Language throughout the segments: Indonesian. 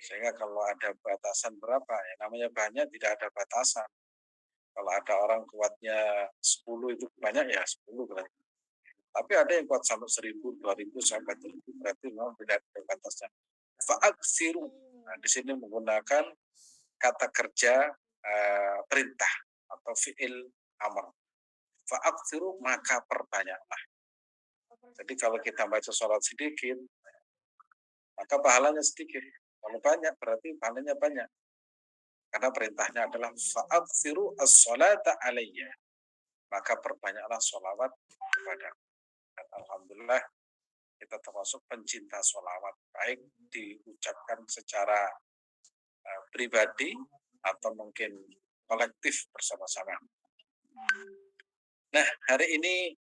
Sehingga kalau ada batasan berapa, ya namanya banyak tidak ada batasan. Kalau ada orang kuatnya 10 itu banyak ya 10 berarti. Tapi ada yang kuat sampai 1000, 2000 sampai 1000 berarti memang tidak ada batasnya. Fa'aksiru. Nah, di sini menggunakan kata kerja perintah atau fi'il amr. Fa'aksiru maka perbanyaklah. Jadi kalau kita baca sholat sedikit, maka pahalanya sedikit. Kalau banyak berarti pahalanya banyak. Karena perintahnya adalah fa'aksiru as-sholata alayya. Maka perbanyaklah sholawat kepada. Dan alhamdulillah kita termasuk pencinta sholawat, baik diucapkan secara pribadi atau mungkin kolektif bersama-sama. Nah, hari ini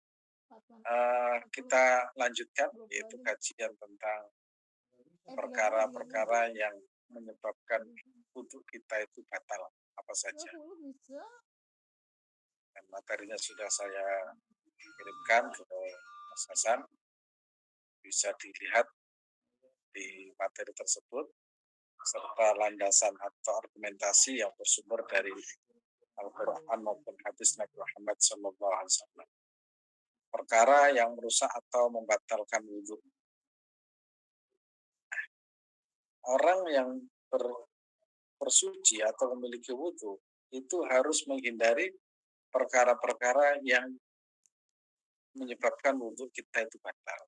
kita lanjutkan, yaitu kajian tentang perkara-perkara yang menyebabkan wudhu kita itu batal, apa saja. Dan materinya sudah saya kirimkan ke Mas Hasan, bisa dilihat di materi tersebut, serta landasan atau argumentasi yang bersumber dari Al-Quran maupun hadis Nabi Muhammad SAW. Perkara yang merusak atau membatalkan wudhu. Orang yang bersuci atau memiliki wudhu itu harus menghindari perkara-perkara yang menyebabkan wudhu kita itu batal.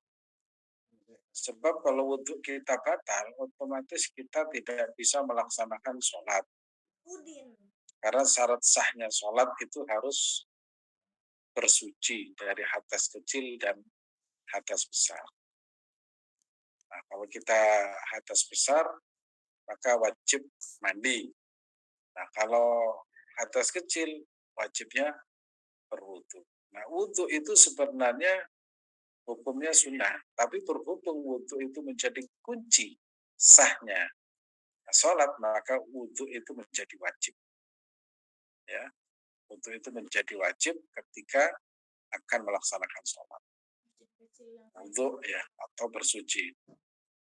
Sebab kalau wudhu kita batal, otomatis kita tidak bisa melaksanakan sholat. Karena syarat sahnya sholat itu harus bersuci dari hadas kecil dan hadas besar. Nah, kalau kita hadas besar, maka wajib mandi. Nah, kalau hadas kecil, wajibnya berwudu. Nah, wudu itu sebenarnya hukumnya sunnah, tapi berhubung wudu itu menjadi kunci sahnya sholat, maka wudu itu menjadi wajib. Ya, wudu itu menjadi wajib ketika akan melaksanakan sholat. Wudu ya, atau bersuci.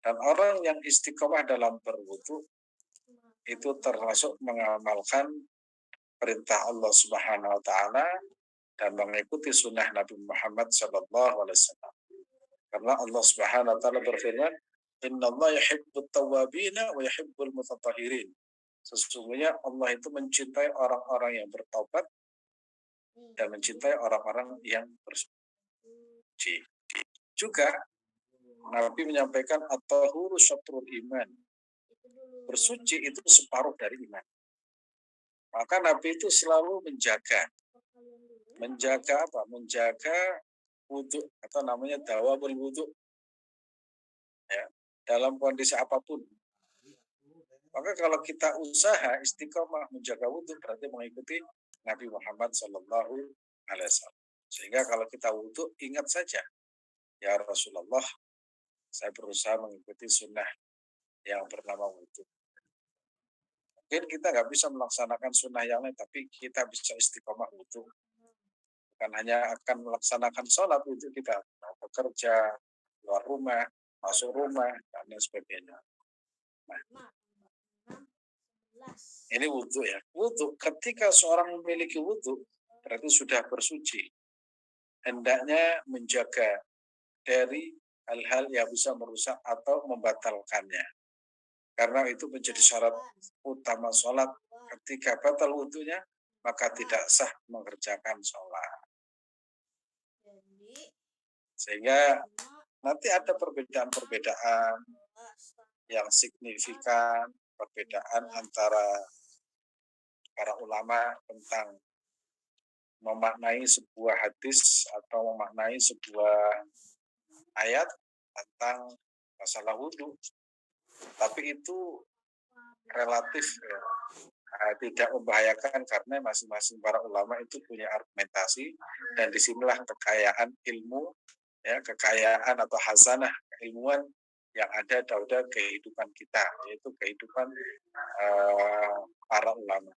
Dan orang yang istiqomah dalam berwudu itu termasuk mengamalkan perintah Allah Subhanahu wa taala dan mengikuti sunnah Nabi Muhammad SAW. Karena Allah Subhanahu wa taala berfirman, "Innallaha yuhibbut tawwabina wa yuhibbul mutatahhirin." Sesungguhnya Allah itu mencintai orang-orang yang bertaubat dan mencintai orang-orang yang bersuci. Juga Nabi menyampaikan at-tahuru syatrul iman. Bersuci itu separuh dari iman. Maka Nabi itu selalu menjaga apa? Menjaga wudhu atau namanya dawamul wudhu. Ya, dalam kondisi apapun. Maka kalau kita usaha istiqomah menjaga wudhu berarti mengikuti Nabi Muhammad SAW. Sehingga kalau kita wudhu ingat saja, ya Rasulullah, saya berusaha mengikuti sunnah yang bernama wudhu. Mungkin kita nggak bisa melaksanakan sunnah yang lain, tapi kita bisa istiqomah wudhu. Bukan hanya akan melaksanakan sholat wudhu kita, mau bekerja, keluar rumah, masuk rumah, dan lain sebagainya. Nah, ini wudhu ya. Wudhu, ketika seorang memiliki wudhu, berarti sudah bersuci. Hendaknya menjaga dari hal-hal yang bisa merusak atau membatalkannya. Karena itu menjadi syarat utama sholat. Ketika batal wudhunya, maka tidak sah mengerjakan sholat. Sehingga nanti ada perbedaan-perbedaan yang signifikan, perbedaan antara para ulama tentang memaknai sebuah hadis atau memaknai sebuah ayat tentang masalah wudhu. Tapi itu relatif ya, tidak membahayakan karena masing-masing para ulama itu punya argumentasi dan disinilah kekayaan ilmu, ya, kekayaan atau hasanah keilmuan yang ada dalam kehidupan kita, yaitu kehidupan para ulama.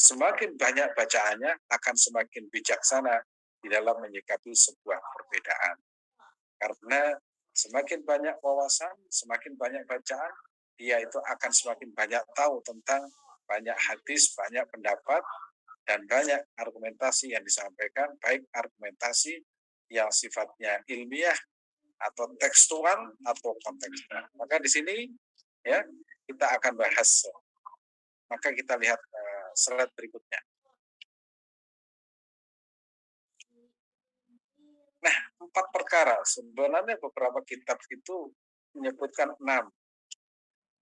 Semakin banyak bacaannya akan semakin bijaksana di dalam menyikapi sebuah perbedaan. Karena semakin banyak wawasan, semakin banyak bacaan, dia itu akan semakin banyak tahu tentang banyak hadis, banyak pendapat, dan banyak argumentasi yang disampaikan, baik argumentasi yang sifatnya ilmiah atau tekstual atau kontekstual. Maka di sini ya kita akan bahas. Maka kita lihat slide berikutnya. Nah, 4 perkara. Sebenarnya beberapa kitab itu menyebutkan 6.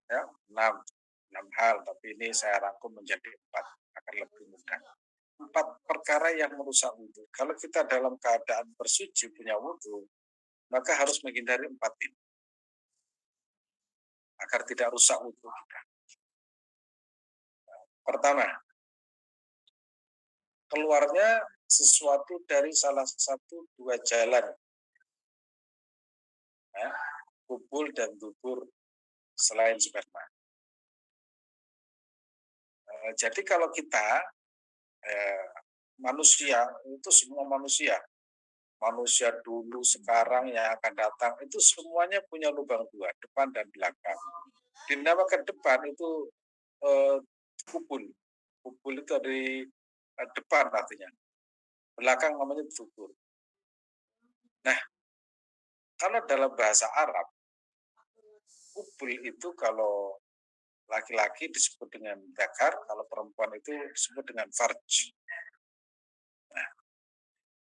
Ya, 6 hal, tapi ini saya rangkum menjadi 4 akan lebih mudah. 4 perkara yang merusak wudhu. Kalau kita dalam keadaan bersuci punya wudhu, maka harus menghindari 4 ini agar tidak rusak wudhu kita. Pertama, keluarnya sesuatu dari salah satu 2 jalan, ya, kubul dan dubur selain sperma. Jadi kalau kita manusia itu semua manusia dulu, sekarang, yang akan datang itu semuanya punya lubang 2, depan dan belakang. Dinamakan depan itu kubul. Kubul itu dari depan artinya. Belakang namanya dubur. Nah, kalau dalam bahasa Arab, kubul itu kalau laki-laki disebut dengan dzakar, kalau perempuan itu disebut dengan farj. Nah,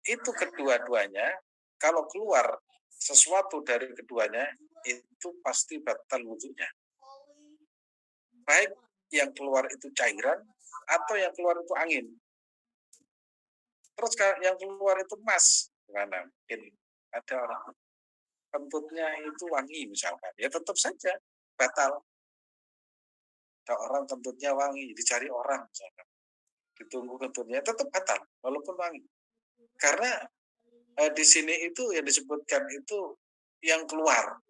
itu kedua-duanya, kalau keluar sesuatu dari keduanya, itu pasti batal wudhunya. Baik yang keluar itu cairan, atau yang keluar itu angin. Terus yang keluar itu emas, gimana? Mungkin ada orang kentutnya itu wangi misalkan, ya tetap saja batal. Ada orang kentutnya wangi, dicari orang misalkan, ditunggu kentutnya, tetap batal walaupun wangi. Karena di sini itu yang disebutkan itu yang keluar,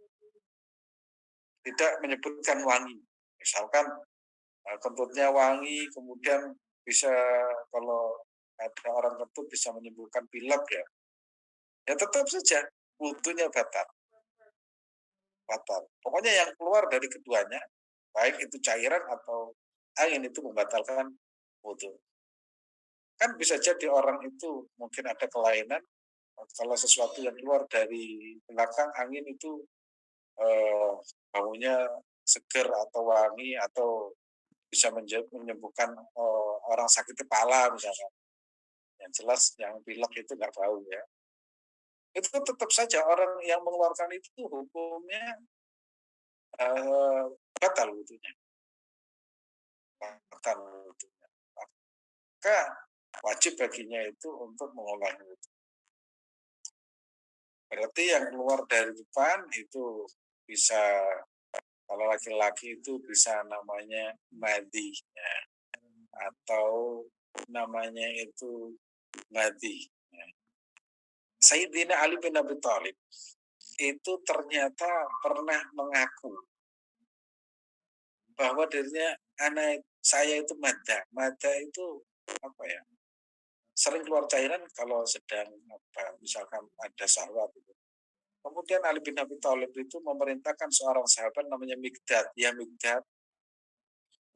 tidak menyebutkan wangi. Misalkan kentutnya wangi, kemudian bisa, kalau ada orang kentut bisa menimbulkan pilek ya, ya tetap saja wudhunya batal. Pokoknya yang keluar dari keduanya, baik itu cairan atau angin, itu membatalkan wudhu. Kan bisa jadi orang itu mungkin ada kelainan, kalau sesuatu yang keluar dari belakang angin itu baunya seger atau wangi, atau bisa menyembuhkan orang sakit kepala misalnya. Yang jelas yang pilek itu nggak bau ya. Itu tetap saja orang yang mengeluarkan itu hukumnya batal wudhunya. Batal wudhunya. Maka wajib baginya itu untuk mengolah wudhu. Berarti yang keluar dari depan itu bisa, kalau laki-laki itu bisa namanya madi, ya, atau namanya itu madi. Ya. Sayyidina Ali bin Abi Thalib itu ternyata pernah mengaku bahwa dirinya, anak saya itu mada. Mada itu apa ya? Sering keluar cairan kalau sedang misalkan ada syahwat itu. Kemudian Ali bin Abi Thalib itu memerintahkan seorang sahabat namanya Mikdad. Ya Mikdad,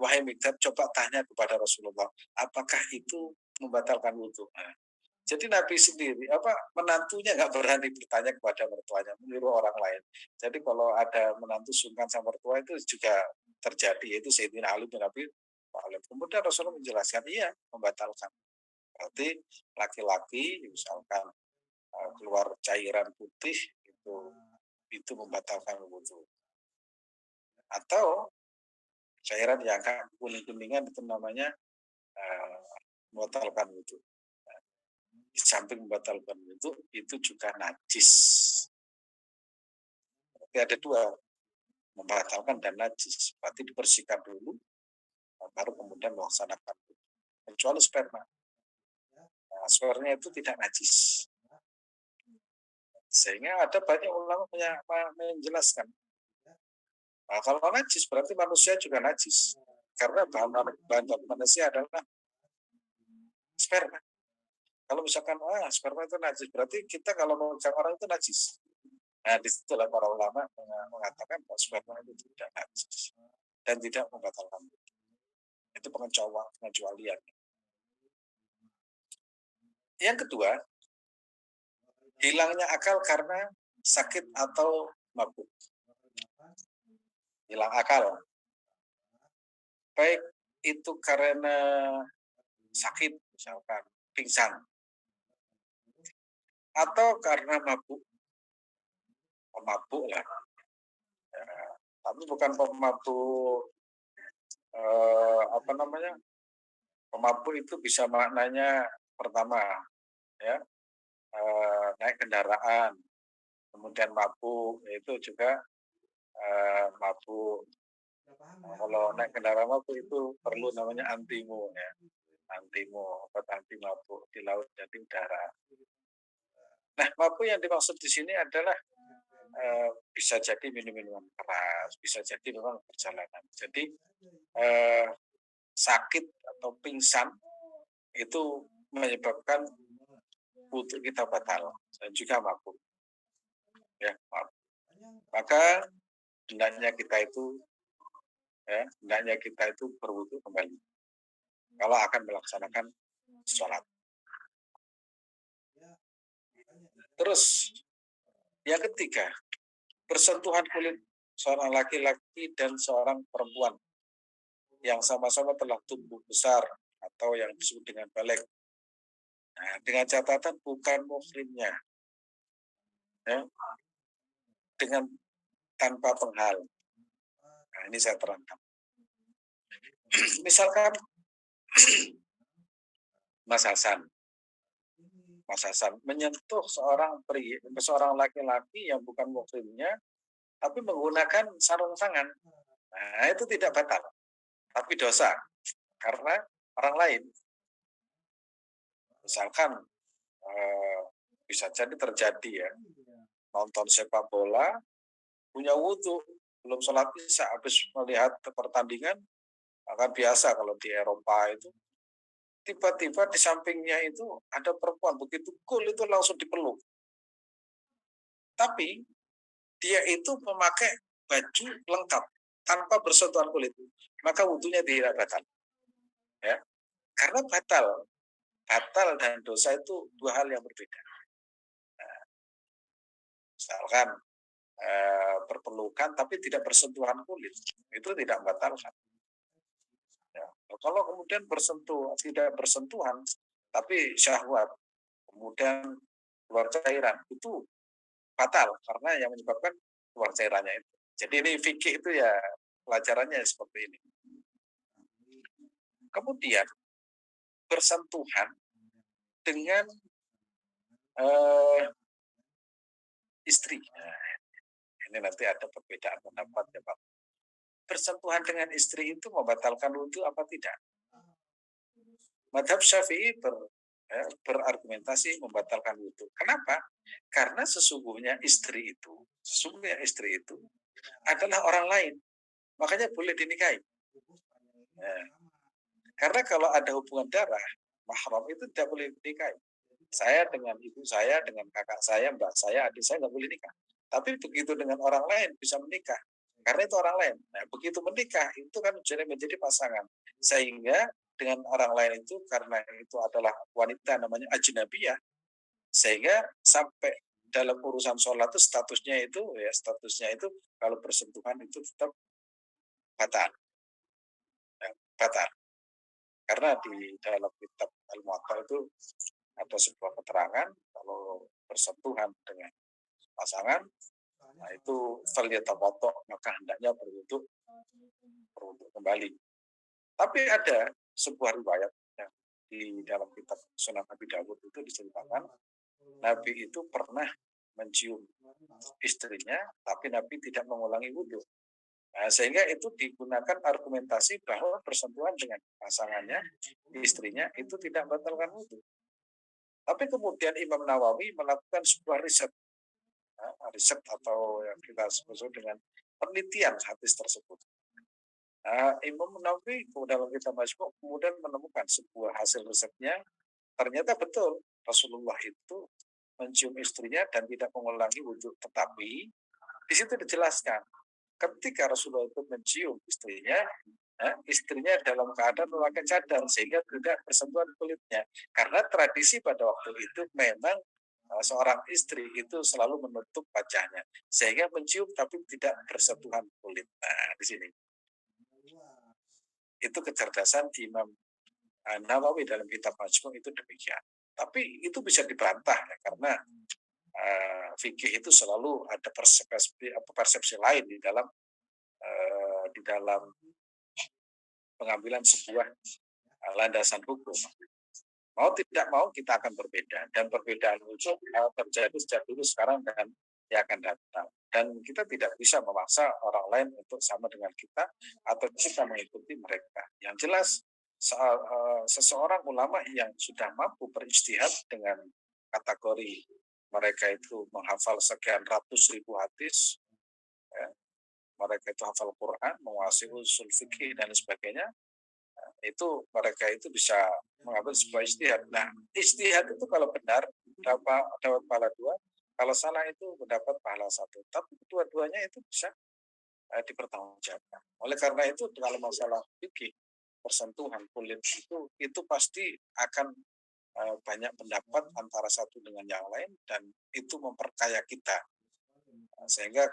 wahai Mikdad, coba tanya kepada Rasulullah, apakah itu membatalkan wudhu? Nah, jadi Nabi sendiri, menantunya nggak berani bertanya kepada mertuanya, meniru orang lain. Jadi kalau ada menantu sungkan sama mertua itu juga terjadi, yaitu Sayyidina Ali bin Abi Thalib. Kemudian Rasulullah menjelaskan, iya, membatalkan. Berarti laki-laki misalkan keluar cairan putih itu membatalkan wudhu. Atau cairan yang kuning-kuningan itu namanya membatalkan wudhu. Di samping membatalkan wudhu, itu juga najis. Berarti ada 2, membatalkan dan najis. Berarti dibersihkan dulu, baru kemudian melaksanakan wudhu. Kecuali sperma. Nah, sperma itu tidak najis. Sehingga ada banyak ulama menjelaskan, nah, kalau najis berarti manusia juga najis. Karena bahan manusia adalah sperma. Kalau misalkan sperma itu najis, berarti kita kalau mengucap orang itu najis. Nah, disitulah para ulama mengatakan bahwa sperma itu tidak najis. dan tidak membatalkan wudhu. Itu pengecualian. Yang kedua, hilangnya akal karena sakit atau mabuk. Hilang akal. Baik itu karena sakit, misalkan pingsan, atau karena mabuk, pemabuk lah. Ya, tapi bukan pemabuk pemabuk itu bisa maknanya pertama ya naik kendaraan, kemudian mabuk, itu juga mabuk. Nah, kalau naik kendaraan mabuk itu perlu namanya antimo ya, antimo, obat anti mabuk di laut dan di udara. Nah, mabuk yang dimaksud di sini adalah bisa jadi minum-minuman keras, bisa jadi memang perjalanan. Jadi sakit atau pingsan itu menyebabkan wudhu kita batal dan juga mabuk. Ya, mabuk. Maka hendaknya kita itu berwudhu kembali kalau akan melaksanakan sholat. Terus yang ketiga, bersentuhan kulit seorang laki-laki dan seorang perempuan yang sama-sama telah tumbuh besar atau yang disebut dengan balik. Nah, dengan catatan bukan muhrimnya, ya, dengan tanpa penghal. Nah, ini saya terangkan. Misalkan Mas Hasan menyentuh seorang laki-laki yang bukan muhrimnya, tapi menggunakan sarung tangan. Nah, itu tidak batal, tapi dosa karena orang lain. Misalkan bisa jadi terjadi ya, nonton sepak bola, punya wudhu, belum sholat isya, habis melihat pertandingan, akan biasa kalau di Eropa itu, tiba-tiba di sampingnya itu ada perempuan, begitu gol itu langsung dipeluk. Tapi dia itu memakai baju lengkap tanpa bersentuhan kulit, maka wudhunya tidak batal. Ya, karena batal dan dosa itu dua hal yang berbeda. Nah, misalkan berpelukan tapi tidak bersentuhan kulit, itu tidak batalkan. Ya. Kalau kemudian tidak bersentuhan tapi syahwat, kemudian keluar cairan, itu batal karena yang menyebabkan keluar cairannya itu. Jadi ini fikih itu ya pelajarannya seperti ini. Kemudian bersentuhan dengan istri. Nah, ini nanti ada perbedaan pendapat ya Pak. Bersentuhan dengan istri itu membatalkan wudhu apa tidak? Madhab Syafi'i berargumentasi membatalkan wudhu. Kenapa? Karena sesungguhnya istri itu adalah orang lain. Makanya boleh dinikahi. Nah, karena kalau ada hubungan darah, mahram itu tidak boleh dinikahi. Saya dengan ibu saya, dengan kakak saya, mbak saya, adik saya nggak boleh nikah. Tapi begitu dengan orang lain bisa menikah. Karena itu orang lain. Nah, begitu menikah, itu kan menjadi pasangan. Sehingga dengan orang lain itu, karena itu adalah wanita namanya ajnabiyah, sehingga sampai dalam urusan sholat itu statusnya itu kalau bersentuhan itu tetap batal. Batal. Karena di dalam kitab Al-Muwatta itu ada sebuah keterangan kalau bersentuhan dengan pasangan, nah itu falyatawaddo, maka hendaknya berwudhu kembali. Tapi ada sebuah riwayat yang di dalam kitab Sunan Abi Dawud itu diceritakan Nabi itu pernah mencium istrinya, tapi Nabi tidak mengulangi wudhu. Nah, sehingga itu digunakan argumentasi bahwa bersentuhan dengan pasangannya, istrinya, itu tidak membatalkan wudhu. Tapi kemudian Imam Nawawi melakukan sebuah riset atau yang kita sebut dengan penelitian hadis tersebut. Imam Nawawi dalam kitab Majmu' kemudian menemukan sebuah hasil risetnya, ternyata betul Rasulullah itu mencium istrinya dan tidak mengulangi wudhu. Tetapi di situ dijelaskan ketika Rasulullah itu mencium istrinya dalam keadaan memakai cadar sehingga tidak bersentuhan kulitnya. Karena tradisi pada waktu itu memang seorang istri itu selalu menutup wajahnya sehingga mencium tapi tidak bersentuhan kulit. Nah, di sini itu kecerdasan Imam Nawawi dalam kitab Majmu' itu demikian. Tapi itu bisa dibantah ya, karena fikih itu selalu ada persepsi lain di dalam pengambilan sebuah landasan hukum. Mau tidak mau kita akan berbeda, dan perbedaan itu terjadi sejak dulu, sekarang, dan yang akan datang. Dan kita tidak bisa memaksa orang lain untuk sama dengan kita atau kita mengikuti mereka. Yang jelas seseorang ulama yang sudah mampu berijtihad dengan kategori mereka itu menghafal sekian ratus ribu hadis, ya, mereka itu hafal Quran, menguasai usul fikih dan sebagainya, itu mereka itu bisa mengambil sebuah ijtihad. Nah, ijtihad itu kalau benar dapat pahala 2, kalau salah itu mendapat pahala 1. Tapi kedua-duanya itu bisa dipertanggungjawabkan. Oleh karena itu kalau masalah fikih persentuhan kulit itu pasti akan banyak pendapat antara satu dengan yang lain, dan itu memperkaya kita. Sehingga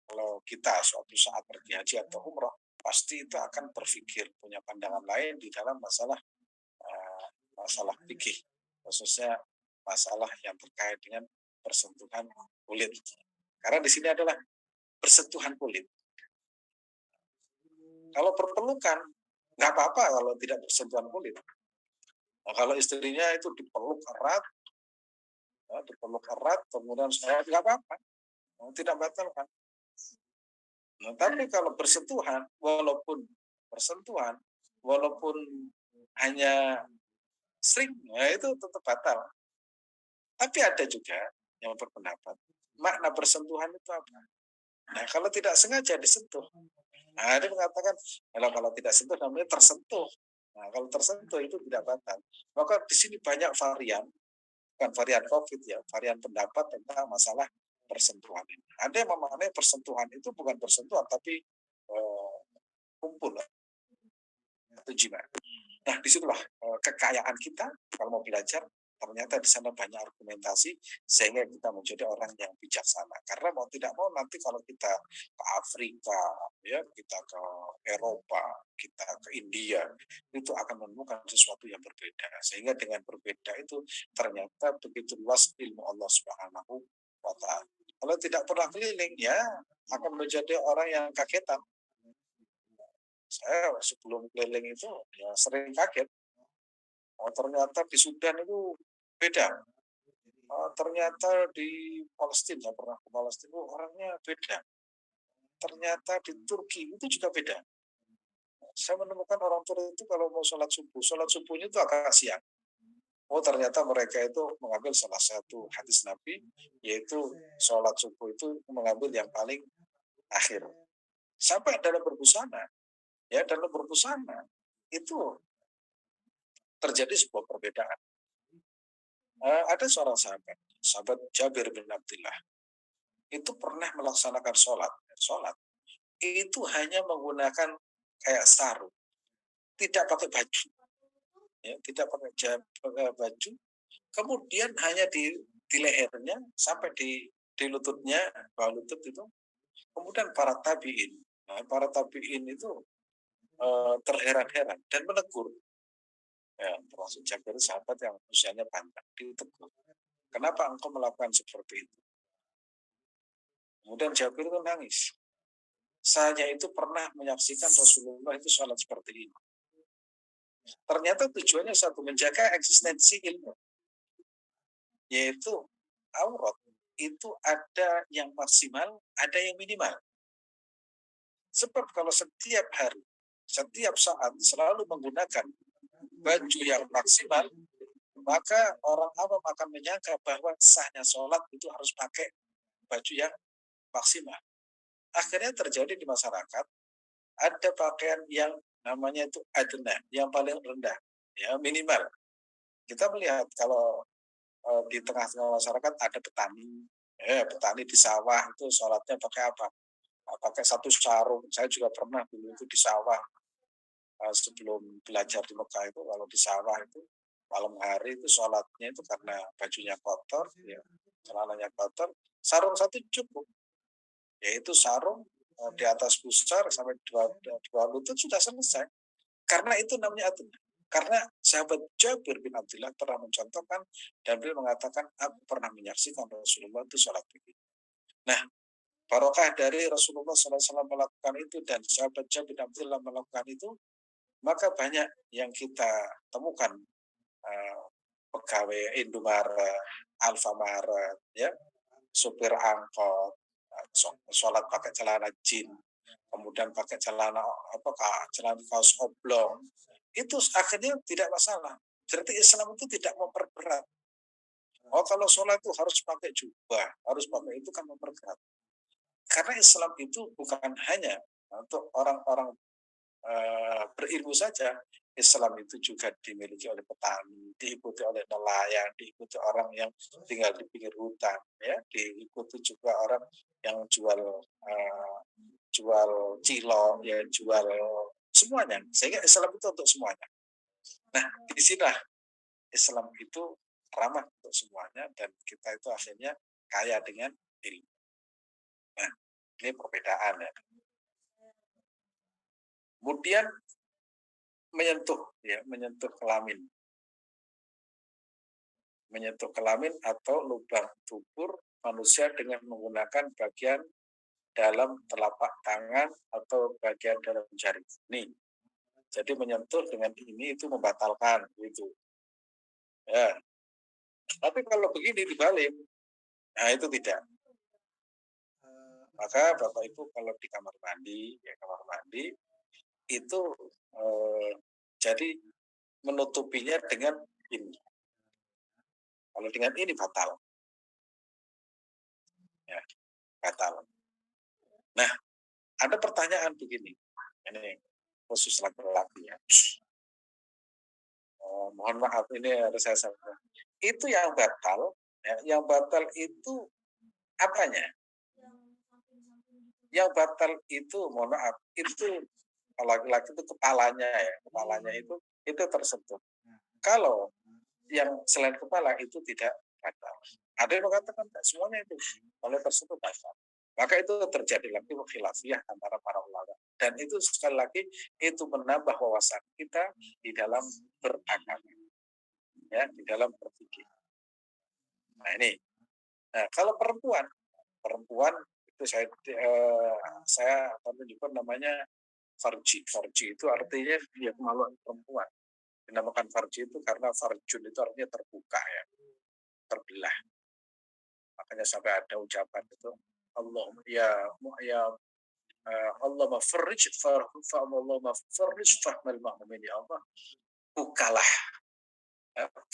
kalau kita suatu saat pergi haji atau umroh, pasti itu akan berpikir punya pandangan lain di dalam masalah fikih, khususnya masalah yang terkait dengan persentuhan kulit. Karena di sini adalah bersentuhan kulit. Kalau berpelukan, nggak apa-apa kalau tidak bersentuhan kulit. Nah, kalau istrinya itu dipeluk erat, kemudian saya nggak apa-apa, tidak batalkan. Nah, tapi kalau walaupun hanya sering, ya itu tetap batal. Tapi ada juga yang berpendapat, makna bersentuhan itu apa? Nah, kalau tidak sengaja disentuh, nah, dia mengatakan, kalau tidak sentuh namanya tersentuh. Nah, kalau tersentuh itu tidak batal. Maka di sini banyak varian, bukan varian COVID ya, varian pendapat tentang masalah persentuhan ini. Ada yang memaknai persentuhan itu bukan bersentuhan, tapi kumpul atau jima. Nah, disitulah kekayaan kita kalau mau belajar. Ternyata di sana banyak argumentasi sehingga kita menjadi orang yang bijaksana. Karena mau tidak mau nanti kalau kita ke Afrika, ya kita ke Eropa, kita ke India, itu akan menemukan sesuatu yang berbeda. Sehingga dengan berbeda itu ternyata begitu luas ilmu Allah Subhanahu wa Ta'ala. Kalau tidak pernah keliling, ya akan menjadi orang yang kagetan. Saya sebelum keliling itu ya sering kaget. Oh, ternyata di Sudan itu beda. Ternyata di Palestina, pernah ke Palestina, orangnya beda. Ternyata di Turki itu juga beda. Saya menemukan orang Turki itu kalau mau sholat subuhnya itu agak siang. Oh, ternyata mereka itu mengambil salah satu hadis Nabi, yaitu sholat subuh itu mengambil yang paling akhir. Sampai dalam berbusana itu terjadi sebuah perbedaan. Ada seorang sahabat Jabir bin Abdullah, itu pernah melaksanakan sholat itu hanya menggunakan kayak sarung, tidak pakai baju, ya, tidak pakai baju, kemudian hanya di lehernya sampai di lututnya, bawah lutut itu. Kemudian para tabiin itu terheran-heran dan menegur, ya, termasuk Jabir, sahabat yang usianya panjang, ditegur, kenapa engkau melakukan seperti itu? Kemudian Jabir itu nangis. Saya itu pernah menyaksikan Rasulullah itu sholat seperti ini. Ternyata tujuannya satu, menjaga eksistensi ilmu, yaitu aurat itu ada yang maksimal, ada yang minimal. Sebab kalau setiap hari, setiap saat selalu menggunakan baju yang maksimal, maka orang awam akan menyangka bahwa sahnya sholat itu harus pakai baju yang maksimal. Akhirnya terjadi di masyarakat, ada pakaian yang namanya itu adna, yang paling rendah, ya minimal. Kita melihat kalau di tengah-tengah masyarakat ada petani di sawah itu sholatnya pakai apa? pakai satu sarung. Saya juga pernah dulu itu di sawah, sebelum belajar di Mekah itu, kalau di sawah itu malam hari itu sholatnya itu karena bajunya kotor, ya, celananya kotor, sarung satu cukup, yaitu sarung di atas pusar sampai dua lutut sudah selesai. Karena itu namanya aturan. Karena sahabat Jabir bin Abdullah pernah mencontohkan dan beliau mengatakan, aku pernah menyaksikan Rasulullah itu sholat begitu. Nah, barokah dari Rasulullah SAW melakukan itu dan sahabat Jabir bin Abdullah melakukan itu, maka banyak yang kita temukan pegawai Indomaret, Alfamaret, ya, supir angkot, sholat pakai celana jin, kemudian pakai celana celana kaos oblong, itu akhirnya tidak masalah. Berarti Islam itu tidak memperberat. Oh, kalau sholat itu harus pakai jubah, harus pakai itu kan memperberat. Karena Islam itu bukan hanya untuk orang-orang berilmu saja. Islam itu juga dimiliki oleh petani, diikuti oleh nelayan, diikuti orang yang tinggal di pinggir hutan, ya, diikuti juga orang yang jual cilok, ya, jual semuanya. Sehingga Islam itu untuk semuanya. Nah, di sini Islam itu ramah untuk semuanya dan kita itu akhirnya kaya dengan ilmu. Nah, ini perbedaan ya. Kemudian menyentuh kelamin atau lubang dubur manusia dengan menggunakan bagian dalam telapak tangan atau bagian dalam jari. Nih, jadi menyentuh dengan ini itu membatalkan gitu. Ya. Tapi kalau begini dibalik, nah itu tidak. Maka Bapak Ibu kalau di kamar mandi itu jadi menutupinya dengan ini. Kalau dengan ini batal. Ya, batal. Nah, ada pertanyaan begini. Ini khusus laki-laki ya. Mohon maaf ini harus saya sampaikan. Itu yang batal, ya, yang batal itu apanya? Yang batal itu, mohon maaf, itu laki-laki itu kepalanya itu tersentuh. Kalau yang selain kepala itu tidak batal. Ada yang mengatakan semuanya itu kalau tersentuh batal. Maka itu terjadi lagi khilafiyah antara para ulama. Dan itu sekali lagi itu menambah wawasan kita di dalam beragama, ya, di dalam berpikir. Nah ini, kalau perempuan itu saya menunjukkan namanya farji. Farji itu artinya ya kemaluan perempuan. Dinamakan farji itu karena farjun itu artinya terbuka, ya, terbelah. Makanya sampai ada ucapan itu Allah Allah mafarrij Allah mafarrij fahmal ma'mumin, ya Allah bukalah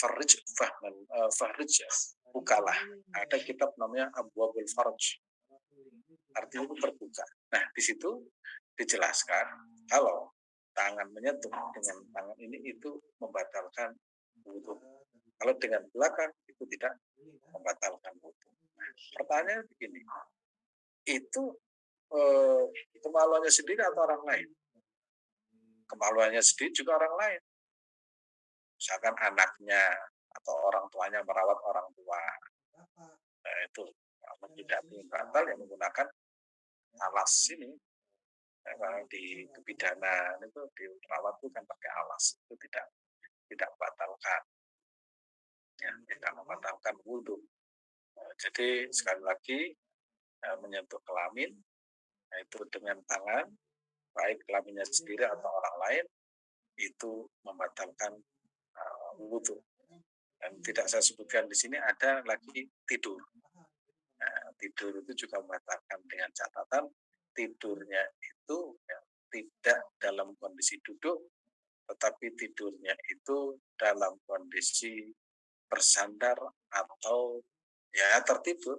farrij bukalah. Ada kitab namanya Abwabul Farj, artinya itu terbuka. Nah, di situ dijelaskan kalau tangan menyentuh dengan tangan ini itu membatalkan wudhu. Kalau dengan belakang itu tidak membatalkan wudhu. Nah, pertanyaan begini, itu kemaluannya sendiri atau orang lain? Kemaluannya sendiri juga orang lain. Misalkan anaknya atau orang tuanya merawat orang tua. Nah, itu kalau tidak batal yang menggunakan alas ini. Di kebidanan itu dirawat itu kan pakai alas, itu tidak membatalkan, ya, tidak membatalkan wudhu. Jadi sekali lagi menyentuh kelamin itu dengan tangan, baik kelaminnya sendiri atau orang lain, itu membatalkan wudhu. Dan tidak saya sebutkan di sini ada lagi tidur. Nah, tidur itu juga membatalkan dengan catatan tidurnya itu ya, tidak dalam kondisi duduk, tetapi tidurnya itu dalam kondisi bersandar atau ya tertidur.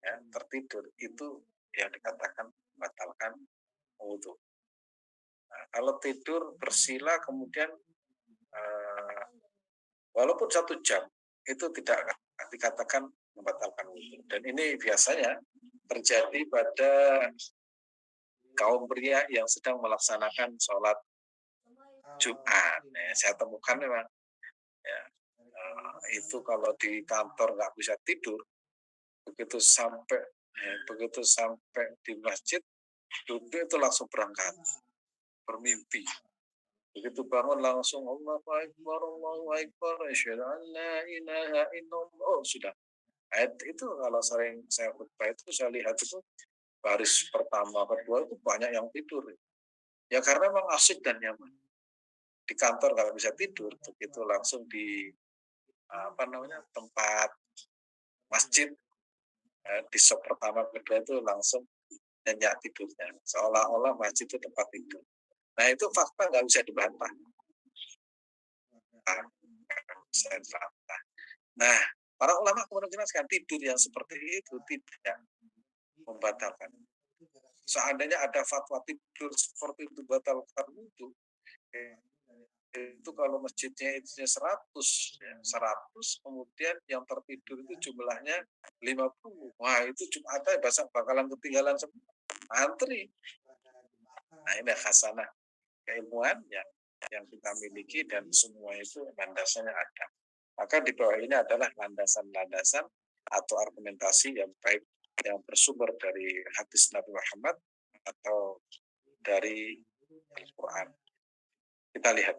Ya, tertidur itu yang dikatakan membatalkan wudhu. Nah, kalau tidur bersila kemudian walaupun 1 jam itu tidak dikatakan membatalkan wudhu. Dan ini biasanya terjadi pada kaum pria yang sedang melaksanakan sholat Jumat. Nah, saya temukan memang ya, itu kalau di kantor nggak bisa tidur, begitu sampai di masjid duduk itu langsung berangkat bermimpi. Begitu bangun langsung Allahu Akbar, asyhadu an la ilaha illallah. Oh, sudah. Ayat itu kalau sering saya khutbah itu saya lihat itu baris pertama, kedua itu banyak yang tidur. Ya karena memang asik dan nyaman. Di kantor kalau bisa tidur, begitu langsung di tempat masjid di sop pertama kedua itu langsung nyenyak tidurnya. Seolah-olah masjid itu tempat tidur. Nah itu fakta nggak bisa dibantah. Nah, para ulama kemudian jelaskan tidur yang seperti itu tidak membatalkan. Seandainya ada fatwa tidur seperti itu batalkan wudhu, itu kalau masjidnya itu 100 kemudian yang tertidur itu jumlahnya 50. Wah, itu Jumatnya bakalan ketinggalan semua. Antri. Nah, ini khasanah keilmuan yang kita miliki dan semua itu landasannya ada. Maka di bawah ini adalah landasan-landasan atau argumentasi yang baik yang bersumber dari hadis Nabi Muhammad atau dari Al-Quran. Kita lihat.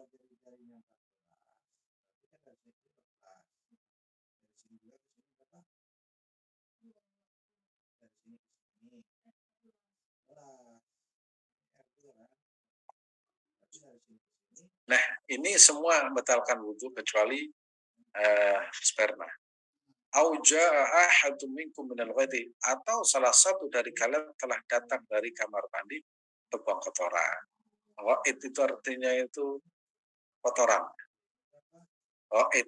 Nah, ini semua membatalkan wudhu kecuali sperma. Atau salah satu dari kalian telah datang dari kamar mandi buang kotoran. Wa'id itu artinya itu kotoran. Wa'id.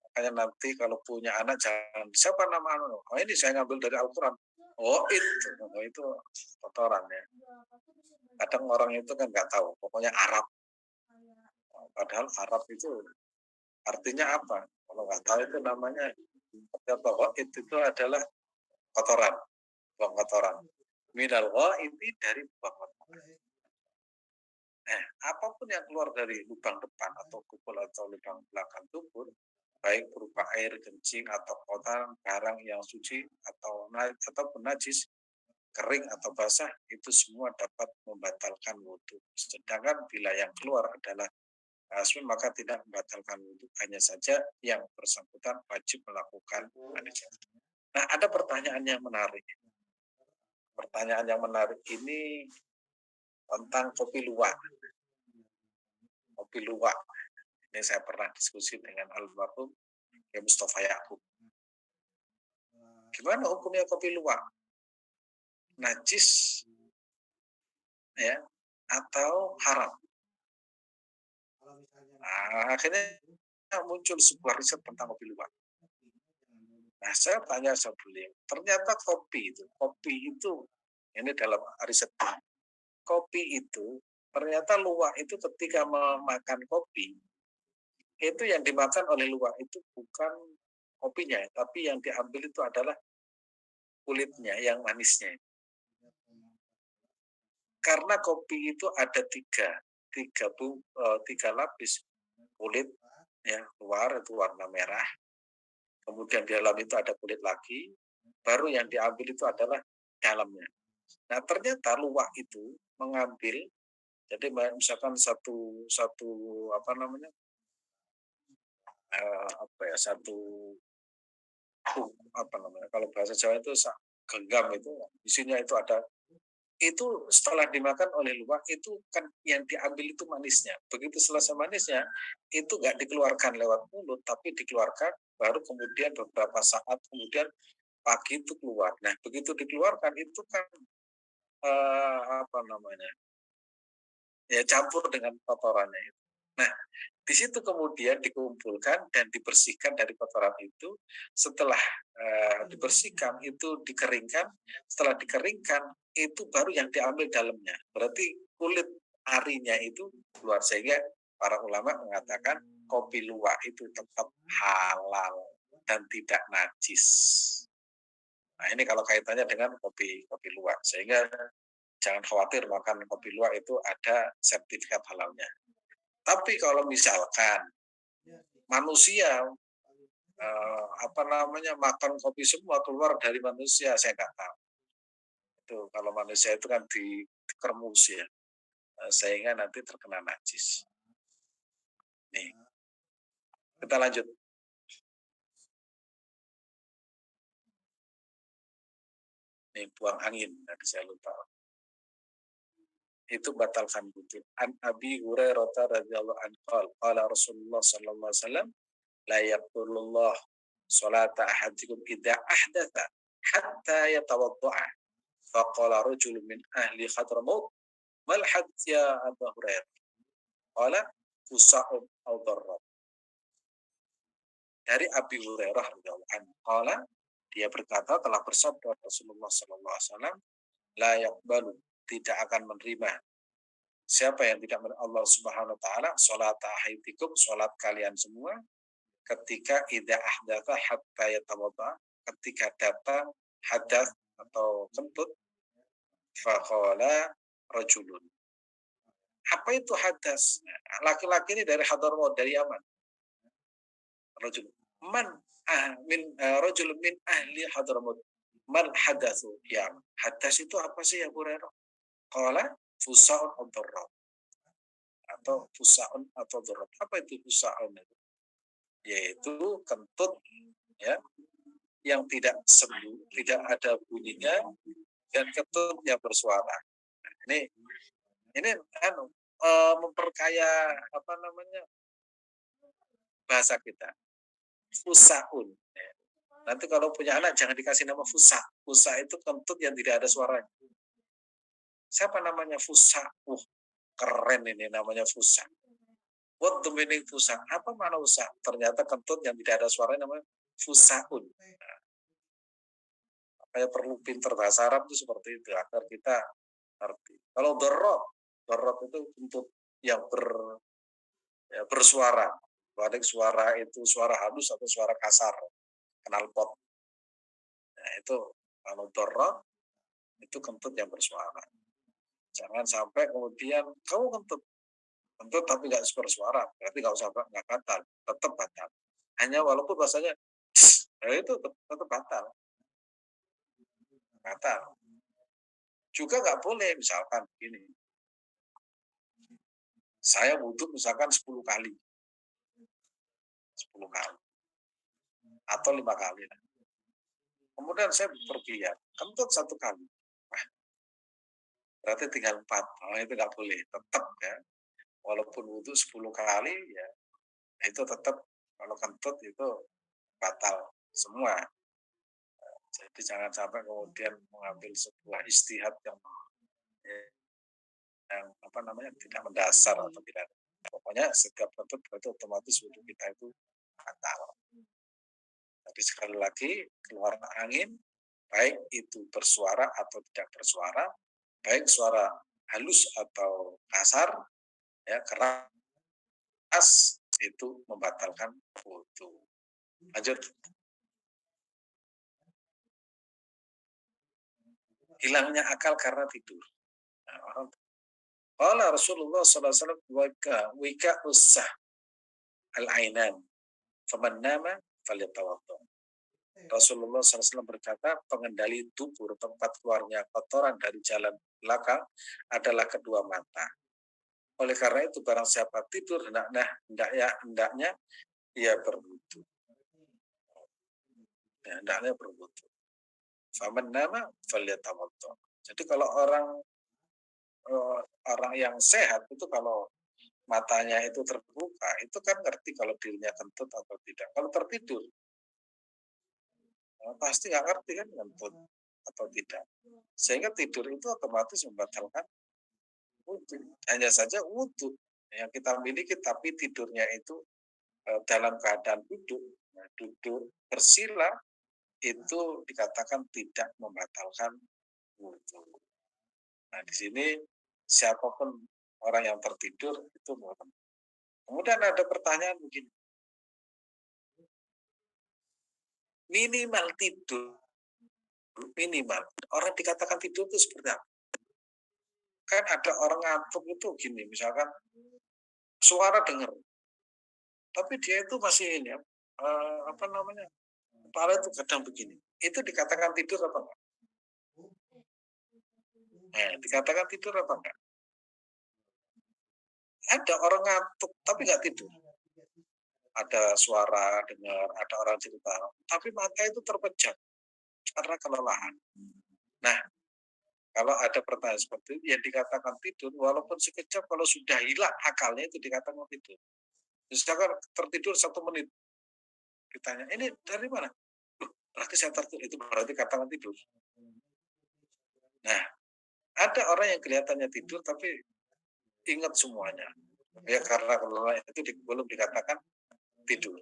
Makanya nanti kalau punya anak jangan siapa nama anak. Oh ini saya ngambil dari Al-Quran. Wa'id. Oh, itu kotoran ya. Kadang orang itu kan nggak tahu. Pokoknya Arab. Padahal Arab itu artinya apa? Kalau nggak tahu itu namanya wa'id itu adalah kotoran. Buang kotoran. Minal ini dari buang kotoran. Apapun yang keluar dari lubang depan atau kupul atau lubang belakang tubuh, baik berupa air, kencing atau kotoran, barang yang suci ataupun najis, kering atau basah, itu semua dapat membatalkan wudhu. Sedangkan bila yang keluar adalah asmin, maka tidak membatalkan wudhu. Hanya saja yang bersangkutan wajib melakukan mandinya. Nah, ada pertanyaan yang menarik. Pertanyaan yang menarik ini tentang kopi luwak. Kopi luwak. Ini saya pernah diskusi dengan almarhum Mustafa Yakub. Gimana hukumnya kopi luwak? Najis ya atau haram? Nah, akhirnya muncul sebuah riset tentang kopi luwak. Nah, saya tanya sama beliau, ternyata kopi itu ini dalam riset kopi itu ternyata luwak itu ketika memakan kopi itu yang dimakan oleh luwak itu bukan kopinya, tapi yang diambil itu adalah kulitnya yang manisnya. Karena kopi itu ada tiga lapis, kulit ya luar itu warna merah, kemudian di dalam itu ada kulit lagi, baru yang diambil itu adalah dalamnya. Nah ternyata luwak itu mengambil, jadi misalkan satu kalau bahasa Jawa itu genggam itu isinya itu ada, itu setelah dimakan oleh luwak itu kan yang diambil itu manisnya. Begitu selesai manisnya itu nggak dikeluarkan lewat mulut tapi dikeluarkan baru kemudian beberapa saat kemudian pagi itu keluar. Nah begitu dikeluarkan itu kan ya campur dengan kotorannya itu. Nah di situ kemudian dikumpulkan dan dibersihkan dari kotoran itu. Setelah dibersihkan itu dikeringkan. Setelah dikeringkan itu baru yang diambil dalamnya. Berarti kulit arinya itu keluar, sehingga para ulama mengatakan kopi luwak itu tetap halal dan tidak najis. Nah ini kalau kaitannya dengan kopi luwak, sehingga Jangan khawatir makan kopi luwak itu ada sertifikat halalnya. Tapi kalau misalkan manusia makan kopi semua keluar dari manusia, saya nggak tahu. Itu kalau manusia itu kan dikermus ya, sehingga nanti terkena najis. Nih, kita lanjut. Nih, buang angin, tadi saya lupa. Itu batalkan wudhu. An Abi Hurairah radhiyallahu anhu qala Rasulullah sallallahu alaihi wasallam la yaqulullah salata ahadikum idza ahdatha hatta yatawadda'a. Faqala rajulun min ahli Hadramaut mal hadits ya Abu Hurairah. Qala fusa'un aw darrab. Dari Abi Hurairah radhiyallahu anhu qala, dia berkata telah bersabda Rasulullah sallallahu alaihi wasallam, la yaqbalu, tidak akan menerima. Siapa yang tidak menerima Allah Subhanahu wa taala salat ahadikum, salat kalian semua ketika idza ahdatha hatta yatawadda, ketika datang hadas atau kentut, faqala rajulun. Apa itu hadas? Laki-laki ini dari Hadramaut, dari Yaman. Rajul. Man rajul min ahli Hadramaut. Man hadatsu ya. Hadas itu apa sih ya Bu Rero? Qala fusaun atau fusaun atau dzurrat. Apa itu fusaun itu? Yaitu kentut ya yang tidak sembuh, tidak ada bunyinya dan kentut yang bersuara. Ini memperkaya bahasa kita. Fusaun. Nanti kalau punya anak jangan dikasih nama fusa. Fusa itu kentut yang tidak ada suaranya. Siapa namanya fusa? Keren ini namanya fusa. What the meaning fusa? Apa mana fusa? Ternyata kentut yang tidak ada suaranya namanya fusaun. Kayak perlu pinter bahasa Arab itu seperti itu agar kita ngerti. Kalau dorot itu kentut yang bersuara. Baik suara itu suara halus atau suara kasar, knalpot. Nah, itu kalau dorot itu kentut yang bersuara. Jangan sampai kemudian kamu kentut tapi nggak bersuara, berarti nggak usah, nggak batal, tetap batal. Hanya walaupun bahasanya itu tetap batal. Juga nggak boleh misalkan begini, saya wudhu misalkan 10 kali atau 5 kali. Kemudian saya berpergian, kentut 1 kali. Wah, berarti tinggal 4. Itu nggak boleh, tetap ya. Walaupun wudhu 10 kali ya, itu tetap kalau kentut itu batal semua. Jadi jangan sampai kemudian mengambil sebuah istihad yang tidak mendasar atau tidak. Pokoknya setiap kentut berarti otomatis wudhu kita itu batal. Jadi sekali lagi keluar angin, baik itu bersuara atau tidak bersuara, baik suara halus atau kasar, ya keras, itu membatalkan wudhu. Lanjut. Hilangnya akal karena tidur. Nah, orang Rasulullah SAW wika usah al-ainan faman nama falyatawadda. Rasulullah SAW berkata, pengendali dubur, tempat keluarnya kotoran dari jalan belakang adalah kedua mata. Oleh karena itu barang siapa tidur hendaknya ia berwudu. Ya, hendaknya berwudu. Faman nama falyatawadda. Jadi kalau orang yang sehat itu kalau matanya itu terbuka, itu kan ngerti kalau dirinya kentut atau tidak. Kalau tertidur, pasti nggak ngerti kan kentut atau tidak. Sehingga tidur itu otomatis membatalkan wudhu. Hanya saja wudhu yang kita miliki, tapi tidurnya itu dalam keadaan duduk bersila, itu dikatakan tidak membatalkan wudhu. Nah, di sini siapapun orang yang tertidur itu boleh. Kemudian ada pertanyaan begini, minimal tidur, minimal orang dikatakan tidur itu seperti apa? Kan ada orang ngantuk itu gini, misalkan suara dengar, tapi dia itu masih ini, apa namanya, kepala itu kadang begini. Itu dikatakan tidur apa enggak? Dikatakan tidur apa enggak? Ada orang ngantuk tapi nggak tidur. Ada suara dengar, ada orang cerita, tapi mata itu terpejam karena kelelahan. Nah, kalau ada pertanyaan seperti itu, yang dikatakan tidur, walaupun sekejap, kalau sudah hilang akalnya itu dikatakan tidur. Misalkan tertidur 1 menit, ditanya, ini dari mana? Berarti saya tertidur, itu berarti katakan tidur. Nah, ada orang yang kelihatannya tidur, tapi ingat semuanya. Ya karena kelelahan itu belum dikatakan tidur.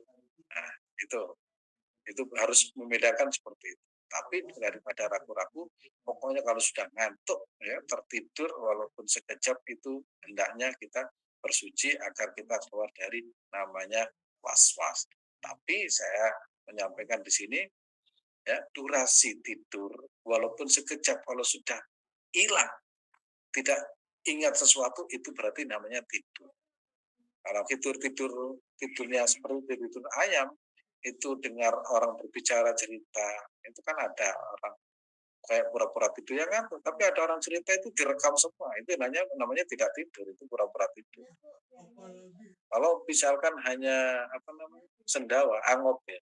Nah, itu harus membedakan seperti itu. Tapi daripada ragu-ragu, pokoknya kalau sudah ngantuk, ya tertidur walaupun sekejap, itu hendaknya kita bersuci agar kita keluar dari namanya was-was. Tapi saya menyampaikan di sini, ya durasi tidur walaupun sekejap, kalau sudah hilang, tidak ingat sesuatu, itu berarti namanya tidur. Kalau tidurnya seperti tidur ayam, itu dengar orang berbicara cerita, itu kan ada orang kayak pura-pura tidur ya kan, tapi ada orang cerita itu direkam semua, itu namanya tidak tidur, itu pura-pura tidur. Kalau misalkan hanya apa namanya, sendawa, angop ya,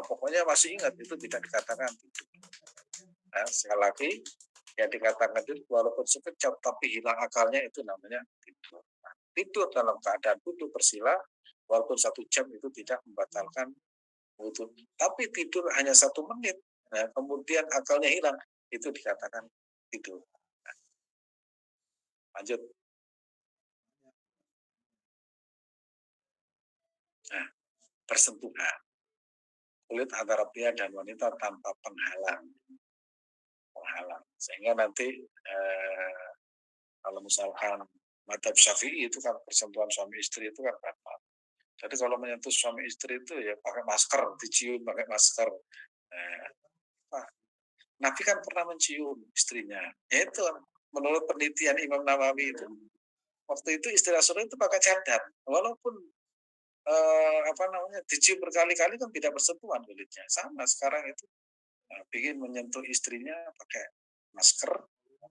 pokoknya masih ingat, itu tidak dikatakan tidur. Nah, sekali lagi, yang dikatakan tidur walaupun sekejap tapi hilang akalnya, itu namanya tidur. Nah, tidur dalam keadaan duduk bersila walaupun 1 jam itu tidak membatalkan wudhu. Tapi tidur hanya 1 menit, nah, kemudian akalnya hilang, itu dikatakan tidur. Nah, lanjut. Nah, persentuhan kulit antara pria dan wanita tanpa penghalang. Sehingga nanti kalau misalkan madzhab Syafi'i itu kan persentuhan suami istri itu kan batal. Jadi kalau menyentuh suami istri itu ya pakai masker, dicium pakai masker. Nah, Nabi kan pernah mencium istrinya. Ya itu menurut penelitian Imam Nawawi itu, waktu itu istri Rasulullah itu pakai cadar, walaupun apa namanya, dicium berkali-kali kan tidak bersentuhan kulitnya. Sama sekarang itu, ingin menyentuh istrinya pakai masker,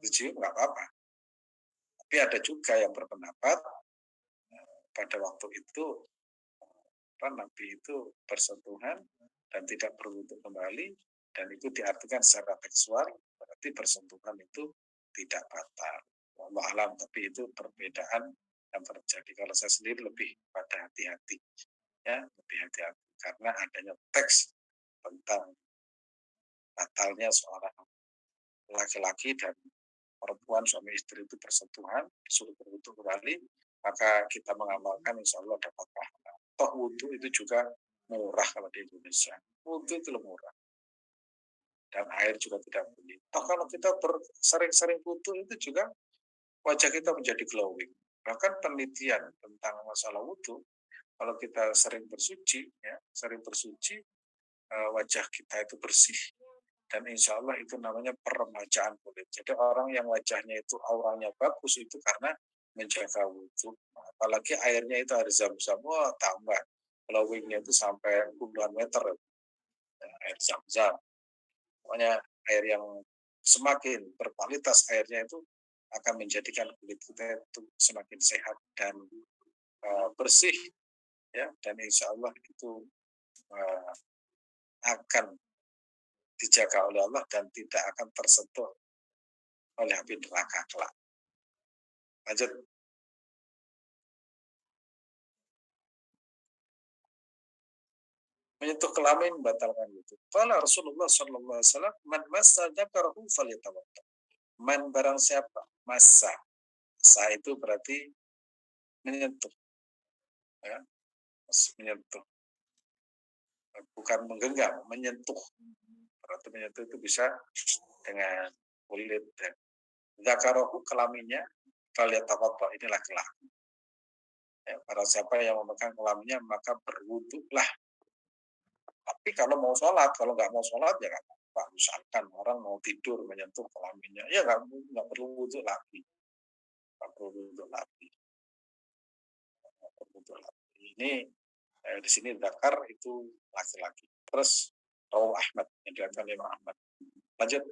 dicium nggak apa-apa. Tapi ada juga yang berpendapat pada waktu itu Nabi itu bersentuhan dan tidak berwudu kembali, dan itu diartikan secara tekstual, berarti bersentuhan itu tidak batal. Wallahu alam, tapi itu perbedaan yang terjadi. Kalau saya sendiri lebih pada hati-hati, ya lebih hati-hati karena adanya teks tentang batalnya seorang laki-laki dan perempuan, suami istri itu bersentuhan, disuruh berwudu kembali, maka kita mengamalkan, insya Allah dapat pahala. Toh wudhu itu juga murah kalau di Indonesia. Wudhu itu murah. Dan air juga tidak beli. Toh kalau kita sering-sering wudhu itu juga wajah kita menjadi glowing. Bahkan penelitian tentang masalah wudhu, kalau kita sering bersuci, ya, wajah kita itu bersih, dan insya Allah itu namanya peremajaan kulit. Jadi orang yang wajahnya itu auranya bagus itu karena menjaga wudhu. Apalagi airnya itu air zam-zam, tambah glowingnya itu sampai puluhan meter, ya, air zam-zam. Pokoknya air yang semakin berkualitas airnya itu akan menjadikan kulit kita itu semakin sehat dan bersih, ya, dan insya Allah itu akan dijaga oleh Allah dan tidak akan tersentuh oleh api neraka kelak. Lanjut. Menyentuh kelamin membatalkan itu. Qala Rasulullah sallallahu alaihi wasallam, "Man massa dzakarahu falyatawadda." Man barang siapa massa. Massa itu berarti menyentuh, ya. Menyentuh. Bukan menggenggam, menyentuh. Berarti menyentuh itu bisa dengan kulit dan dzakarahu kelaminnya, falyatawadda, ini laki-laki. Ya, barang siapa yang memegang kelaminnya maka berwuduklah. Tapi kalau mau sholat, kalau nggak mau sholat ya kan. Pak, misalkan orang mau tidur menyentuh kelaminnya, ya nggak perlu wudhu lagi, nggak perlu wudhu lagi, nggak perlu wudhu lagi. Ini di sini Dakar itu laki-laki. Terus Rawu Ahmad yang diriwayatkan Imam Ahmad. Lanjut.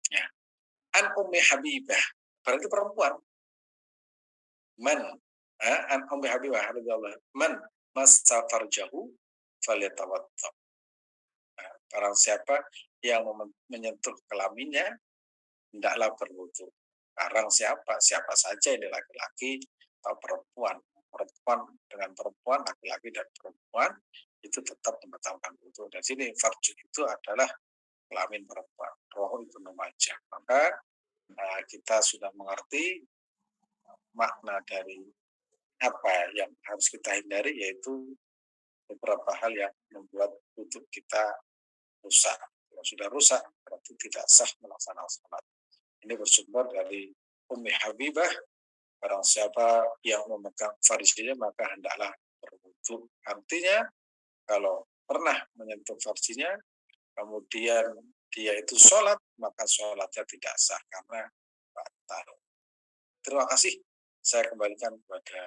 Ya. An Ummi Habibah, berarti perempuan. Man, an Ummi Habibah, man massa farjahu falyatawadda. Barang siapa yang menyentuh kelaminnya, hendaklah berwudu. Barang siapa saja ini laki-laki atau perempuan. Perempuan dengan perempuan, laki-laki dan perempuan itu tetap membatalkan wudu. Dan sini farju itu adalah kelamin perempuan. Rawahu Ibnu Majah. Maka kita sudah mengerti makna dari apa yang harus kita hindari, yaitu beberapa hal yang membuat wudu kita rusak. Kalau sudah rusak, berarti tidak sah melaksanakan salat. Ini bersumber dari Ummi Habibah, barang siapa yang memegang farjinya maka hendaklah berwudu. Artinya, kalau pernah menyentuh farjinya, kemudian dia itu sholat, maka sholatnya tidak sah karena batal. Terima kasih. Saya kembalikan kepada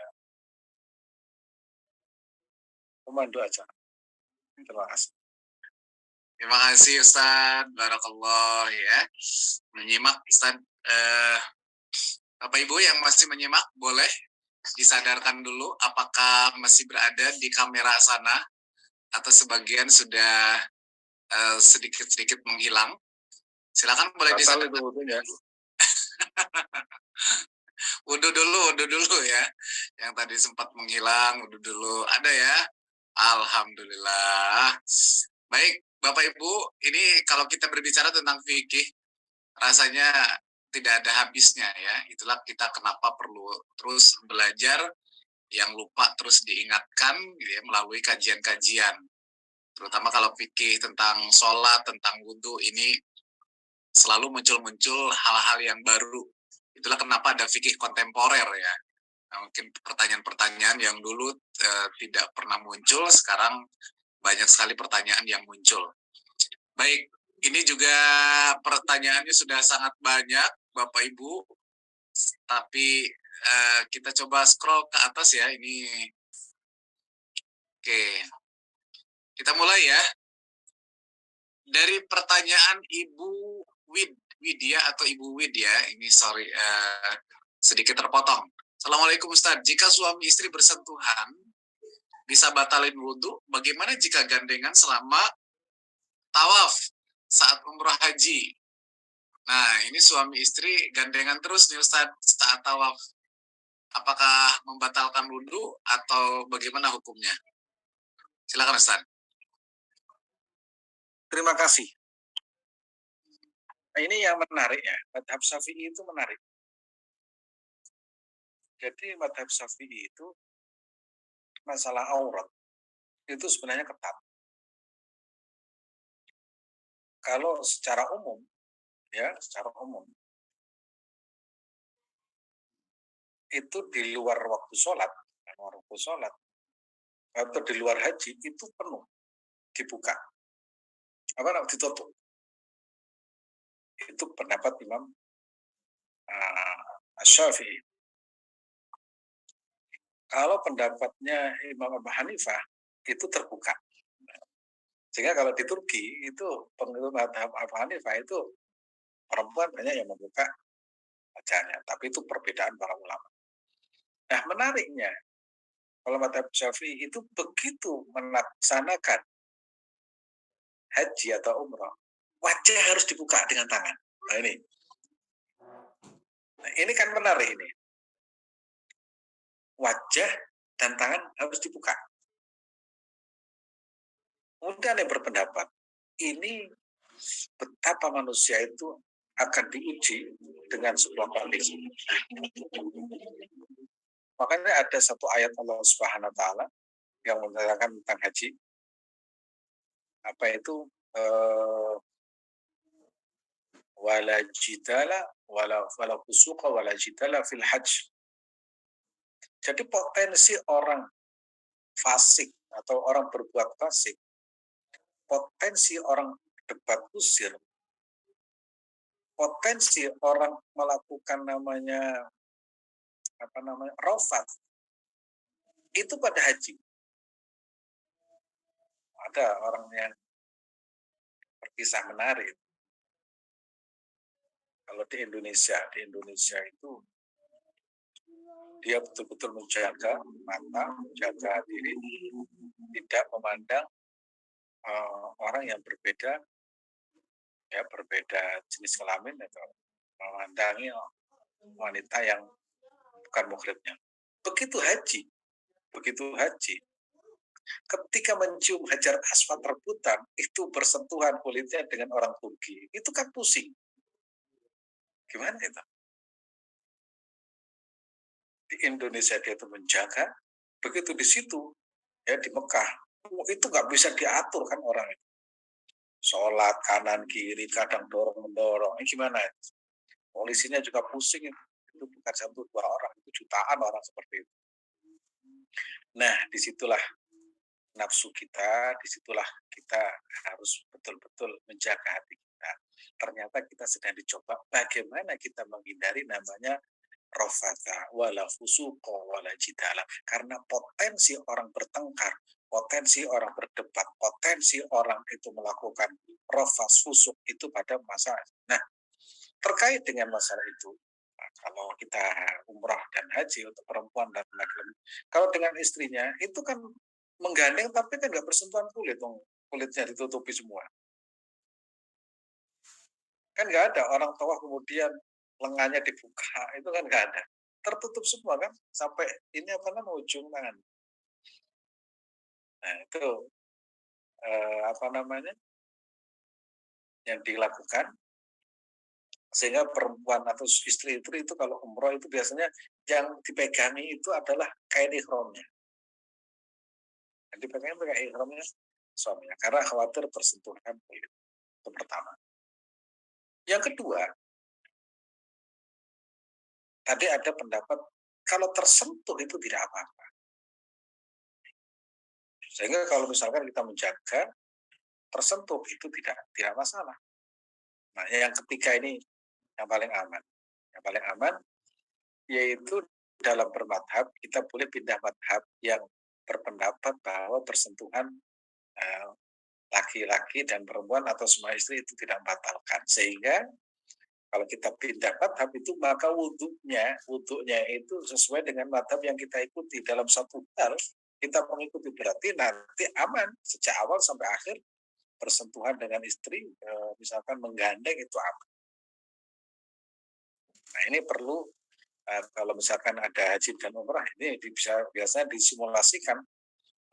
pemandu acara. Terima kasih. Terima kasih Ustaz, barakallah ya. Menyimak Ustaz, Bapak Ibu yang masih menyimak boleh disadarkan dulu apakah masih berada di kamera sana atau sebagian sudah sedikit-sedikit menghilang. Silakan boleh disadarkan dulu. Wudhu dulu ya. Yang tadi sempat menghilang, wudhu dulu. Ada ya? Alhamdulillah. Baik, Bapak Ibu, ini kalau kita berbicara tentang fikih, rasanya tidak ada habisnya ya. Itulah kita kenapa perlu terus belajar, yang lupa terus diingatkan gitu ya, melalui kajian-kajian. Terutama kalau fikih tentang sholat, tentang wudhu, ini selalu muncul-muncul hal-hal yang baru. Itulah kenapa ada fikih kontemporer ya. Nah, mungkin pertanyaan-pertanyaan yang dulu tidak pernah muncul, sekarang banyak sekali pertanyaan yang muncul. Baik, ini juga pertanyaannya sudah sangat banyak, Bapak Ibu. Tapi kita coba scroll ke atas ya. Ini, oke. Kita mulai ya. Dari pertanyaan Ibu Widya atau Ibu Widya, ini sorry, sedikit terpotong. Assalamualaikum Ustaz, jika suami istri bersentuhan, bisa batalin wudhu, bagaimana jika gandengan selama tawaf saat umrah haji? Nah, ini suami istri gandengan terus nih Ustaz saat tawaf. Apakah membatalkan wudhu atau bagaimana hukumnya? Silakan Ustaz. Terima kasih. Nah, ini yang menarik ya, madhab Syafi'i itu menarik. Jadi madhab Syafi'i itu masalah aurat itu sebenarnya ketat. Kalau secara umum, ya secara umum, itu di luar waktu sholat atau di luar haji itu penuh dibuka, ditutup. Itu pendapat Imam Syafi'i. Kalau pendapatnya Imam Abu Hanifah itu terbuka. Sehingga kalau di Turki itu pengikut madhab Abu Hanifah itu perempuan banyak yang membuka wajahnya, tapi itu perbedaan para ulama. Nah, menariknya kalau madhab Syafi'i itu begitu melaksanakan haji atau umrah, wajah harus dibuka dengan tangan. Nah, ini kan menarik ini. Wajah dan tangan harus dibuka. Kemudian yang berpendapat, ini betapa manusia itu akan diuji dengan sebuah kondisi. Makanya ada satu ayat Allah Subhanahu wa taala yang menerangkan tentang haji. Apa itu? Wala jidala wala fusuqa wala jidala fil hajj. Jadi potensi orang fasik atau orang berbuat fasik potensi orang debat kusir, potensi orang melakukan rofat itu pada haji. Ada orang yang berkisah menarik. Kalau di Indonesia itu dia betul-betul menjaga mata, menjaga diri, tidak memandang orang yang berbeda, ya berbeda jenis kelamin atau memandangi wanita yang bukan muhrimnya. Begitu haji, ketika mencium hajar aswad rebutan, itu bersentuhan kulitnya dengan orang Turki, itu kan pusing. Gimana itu? Di Indonesia dia itu menjaga, begitu di situ, ya di Mekah, itu nggak bisa diatur kan orang itu. Sholat kanan kiri, kadang dorong mendorong, ini gimana? Polisinya juga pusing, itu bukan satu dua orang, itu jutaan orang seperti itu. Nah, disitulah nafsu kita, disitulah kita harus betul-betul menjaga hati kita. Ternyata kita sedang dicoba bagaimana kita menghindari namanya rofata wala fusuqa wala jidala, karena potensi orang bertengkar, potensi orang berdebat, potensi orang itu melakukan rofas fusuk itu pada masa. Nah, terkait dengan masalah itu, kalau kita umrah dan haji untuk perempuan dan laki-laki, kalau dengan istrinya itu kan menggandeng tapi kan nggak bersentuhan kulit, kulitnya ditutupi semua. Kan nggak ada orang tua kemudian lengannya dibuka, itu kan nggak ada. Tertutup semua kan, sampai ini ujung tangan. Nah itu yang dilakukan, sehingga perempuan atau istri itu kalau umroh itu biasanya yang dipegangi itu adalah kain ihramnya. Yang dipegangi kain ihramnya suaminya, karena khawatir tersentuhkan kulit. Itu pertama. Yang kedua, tadi ada pendapat kalau tersentuh itu tidak apa-apa. Sehingga kalau misalkan kita menjaga, tersentuh itu tidak masalah. Nah, yang ketiga ini yang paling aman. Yang paling aman yaitu dalam bermadhab kita boleh pindah madhab yang berpendapat bahwa persentuhan laki-laki dan perempuan atau semua istri itu tidak membatalkan. Sehingga kalau kita pindah madhab itu maka wudhunya itu sesuai dengan madhab yang kita ikuti. Dalam satu hal kita mengikuti berarti nanti aman sejak awal sampai akhir, bersentuhan dengan istri misalkan menggandeng itu aman. Nah ini perlu kalau misalkan ada haji dan umrah ini biasanya disimulasikan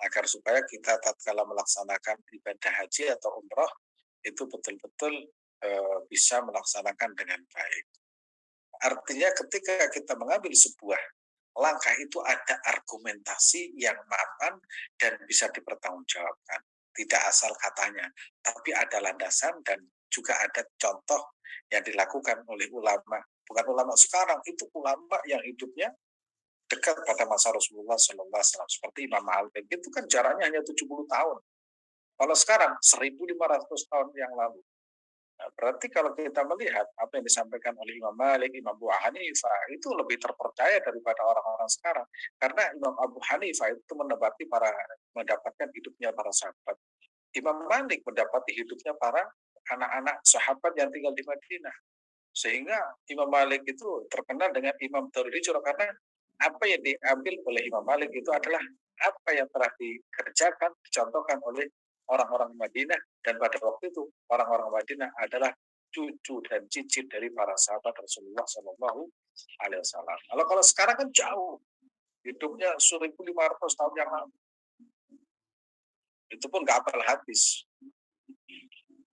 agar supaya kita tatkala melaksanakan ibadah haji atau umrah itu betul-betul bisa melaksanakan dengan baik. Artinya ketika kita mengambil sebuah langkah itu ada argumentasi yang mapan dan bisa dipertanggungjawabkan. Tidak asal katanya, tapi ada landasan dan juga ada contoh yang dilakukan oleh ulama. Bukan ulama sekarang, itu ulama yang hidupnya dekat pada masa Rasulullah SAW. Seperti Imam Malik, itu kan jaraknya hanya 70 tahun. Kalau sekarang 1.500 tahun yang lalu. Nah, berarti kalau kita melihat apa yang disampaikan oleh Imam Malik, Imam Abu Hanifah itu lebih terpercaya daripada orang-orang sekarang. Karena Imam Abu Hanifah itu mendapatkan hidupnya para sahabat. Imam Malik mendapati hidupnya para anak-anak sahabat yang tinggal di Madinah. Sehingga Imam Malik itu terkenal dengan Imam Darul Hijrah karena apa yang diambil oleh Imam Malik itu adalah apa yang telah dikerjakan, dicontohkan oleh orang-orang Madinah, dan pada waktu itu orang-orang Madinah adalah cucu dan cicit dari para sahabat Rasulullah Shallallahu Alaihi Wasallam. Kalau sekarang kan jauh, hidupnya 1.500 tahun yang lalu, itu pun nggak apal hadis.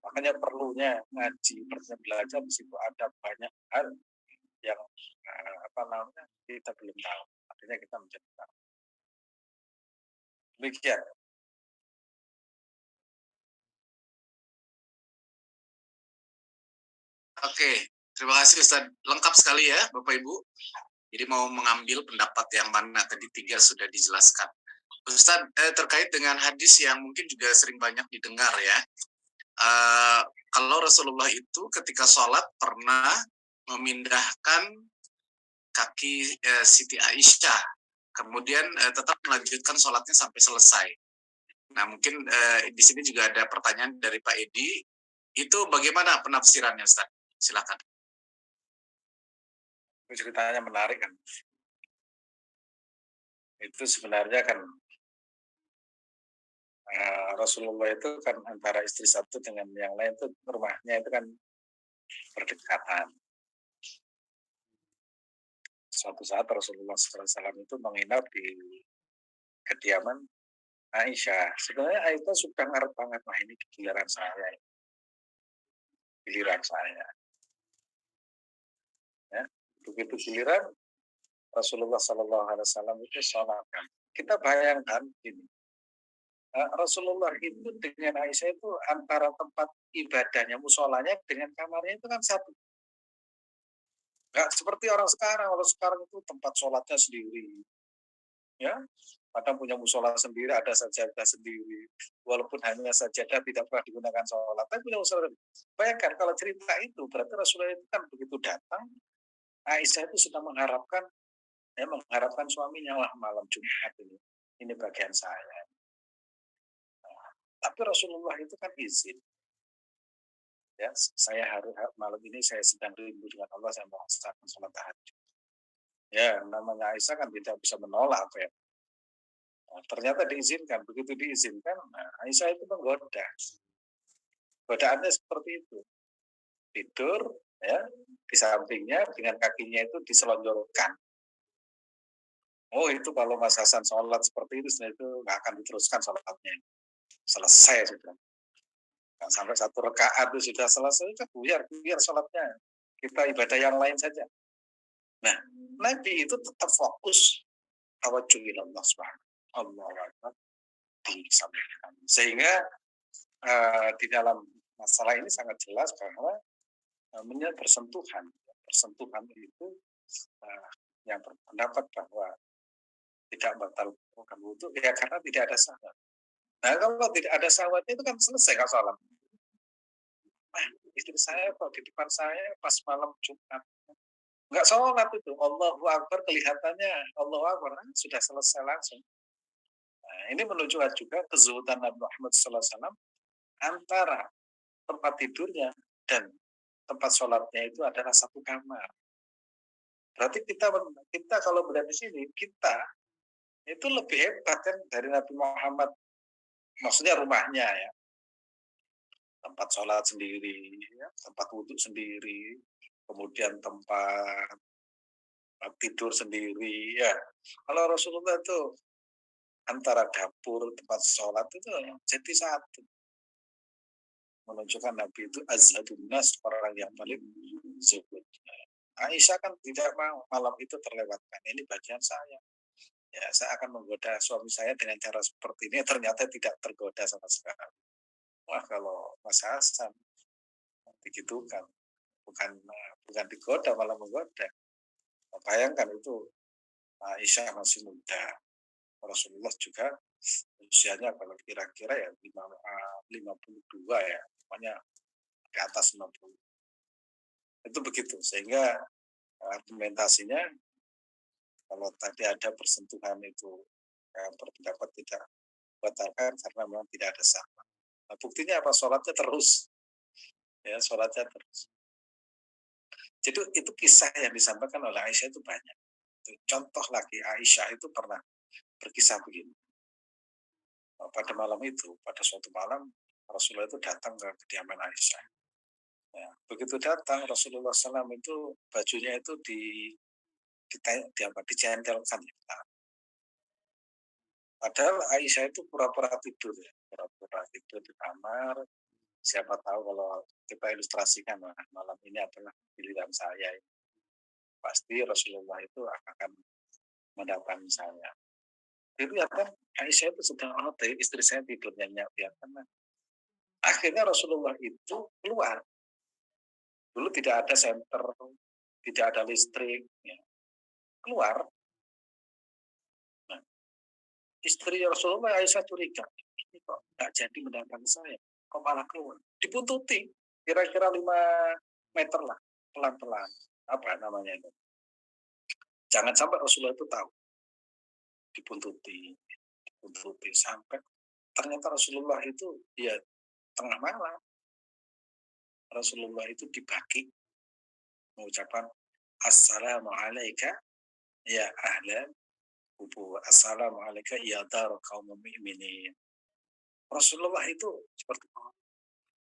Makanya perlunya ngaji, perlunya belajar di situ ada banyak hal yang kita belum tahu. Artinya kita menjadi tahu. Demikian. Oke, terima kasih Ustaz. Lengkap sekali ya Bapak Ibu. Jadi mau mengambil pendapat yang mana tadi 3 sudah dijelaskan. Ustaz, terkait dengan hadis yang mungkin juga sering banyak didengar ya, kalau Rasulullah itu ketika sholat pernah memindahkan kaki Siti Aisyah, kemudian tetap melanjutkan sholatnya sampai selesai. Nah, mungkin di sini juga ada pertanyaan dari Pak Edi. Itu bagaimana penafsirannya, Ustaz? Silakan. Ceritanya menarik kan. Itu sebenarnya kan Rasulullah itu kan antara istri satu dengan yang lain itu rumahnya itu kan berdekatan. Suatu saat Rasulullah SAW itu menginap di kediaman Aisyah. Sebenarnya Aisyah sudah ngarep banget, wah ini giliran saya, giliran saya. Ya. Begitu giliran Rasulullah SAW itu sholat. Kita bayangkan ini, Rasulullah itu dengan Aisyah itu antara tempat ibadahnya, musolanya dengan kamarnya itu kan satu. Nggak seperti orang sekarang. Kalau sekarang itu tempat sholatnya sendiri, ya, kadang punya musola sendiri, ada sajadah sendiri, walaupun hanya sajadah tidak pernah digunakan sholat, tapi punya musola. Bayangkan kalau cerita itu berarti Rasulullah itu kan begitu datang, Aisyah itu sudah mengharapkan, ya, mengharapkan suaminya, wah malam Jumat ini bagian saya. Tapi Rasulullah itu kan izin, ya, saya harus malam ini saya sedang rindu dengan Allah, saya mau sholat tahajud. Ya, namanya Aisyah kan tidak bisa menolak apa ya. Nah, ternyata diizinkan, begitu diizinkan, nah, Aisyah itu menggoda. Godaannya seperti itu, tidur, ya, di sampingnya dengan kakinya itu diselonjorkan. Oh itu kalau Mas Hasan sholat seperti itu, itu nggak akan diteruskan sholatnya. Selesai sudah. Nah, sampai satu rakaat itu sudah selesai, itu buyar sholatnya. Kita ibadah yang lain saja. Nah, Nabi itu tetap fokus tawajuh Allah Subhanahu Allah disampaikan. Sehingga di dalam masalah ini sangat jelas bahwa bersentuhan itu yang berpendapat bahwa tidak batal wudhu ya karena tidak ada syahwat. Nah kalau tidak ada syahwat itu kan selesai kalau sholat. Nah, istri saya kok di depan saya pas malam Jumat nggak sholat itu, Allahu Akbar kelihatannya Allahu Akbar sudah selesai langsung. Nah, ini menunjukkan juga kezuhudan Nabi Muhammad SAW antara tempat tidurnya dan tempat sholatnya itu adalah satu kamar. Berarti kita kalau berada di sini, kita itu lebih hebat kan dari Nabi Muhammad. Maksudnya rumahnya ya, tempat sholat sendiri, ya, tempat wudhu sendiri, kemudian tempat tidur sendiri. Ya, kalau Rasulullah itu antara dapur tempat sholat itu jadi satu. Menunjukkan Nabi itu azhadun nas, orang yang paling zuhud. Aisyah kan tidak mau malam itu terlewatkan. Ini bagian saya. Ya, saya akan menggoda suami saya dengan cara seperti ini. Ternyata tidak tergoda sama sekali. Wah, kalau Mas Hasan begitu kan, bukan digoda malah menggoda. Bayangkan itu Aisyah masih muda. Rasulullah juga usianya kalau kira-kira ya 52 ya, pokoknya ke atas 60. Itu begitu, sehingga argumentasinya kalau tadi ada persentuhan itu berpendapat tidak batalkan karena memang tidak ada syahwat. Nah, buktinya apa? Sholatnya terus, ya sholatnya terus. Jadi itu kisah yang disampaikan oleh Aisyah itu banyak. Contoh lagi Aisyah itu pernah berkisah begini. Pada malam itu, pada suatu malam Rasulullah itu datang ke kediaman Aisyah. Ya, begitu datang Rasulullah SAW itu bajunya itu dicentelkan. Padahal Aisyah itu pura-pura tidur ya, pura-pura tidur di kamar. Siapa tahu kalau kita ilustrasikan malam ini adalah pilihan saya. Pasti Rasulullah itu akan mendatangi saya. Itu ya kan Aisyah itu sedang istri saya tidur nyenyak ya kan. Akhirnya Rasulullah itu keluar. Dulu tidak ada senter, tidak ada listrik, ya. Keluar. Nah, istri Rasulullah Aisyah curiga, ini kok nggak jadi mendatangi saya, kok malah keluar. Dibuntuti, kira-kira 5 meter lah, pelan-pelan. Apa namanya itu? Jangan sampai Rasulullah itu tahu. Dibuntuti sampai ternyata Rasulullah itu ya tengah malam. Rasulullah itu dibagi mengucapkan Assalamualaikum ya ahlan kubur. Assalamualaikum ya dar kaum mukminin. Rasulullah itu seperti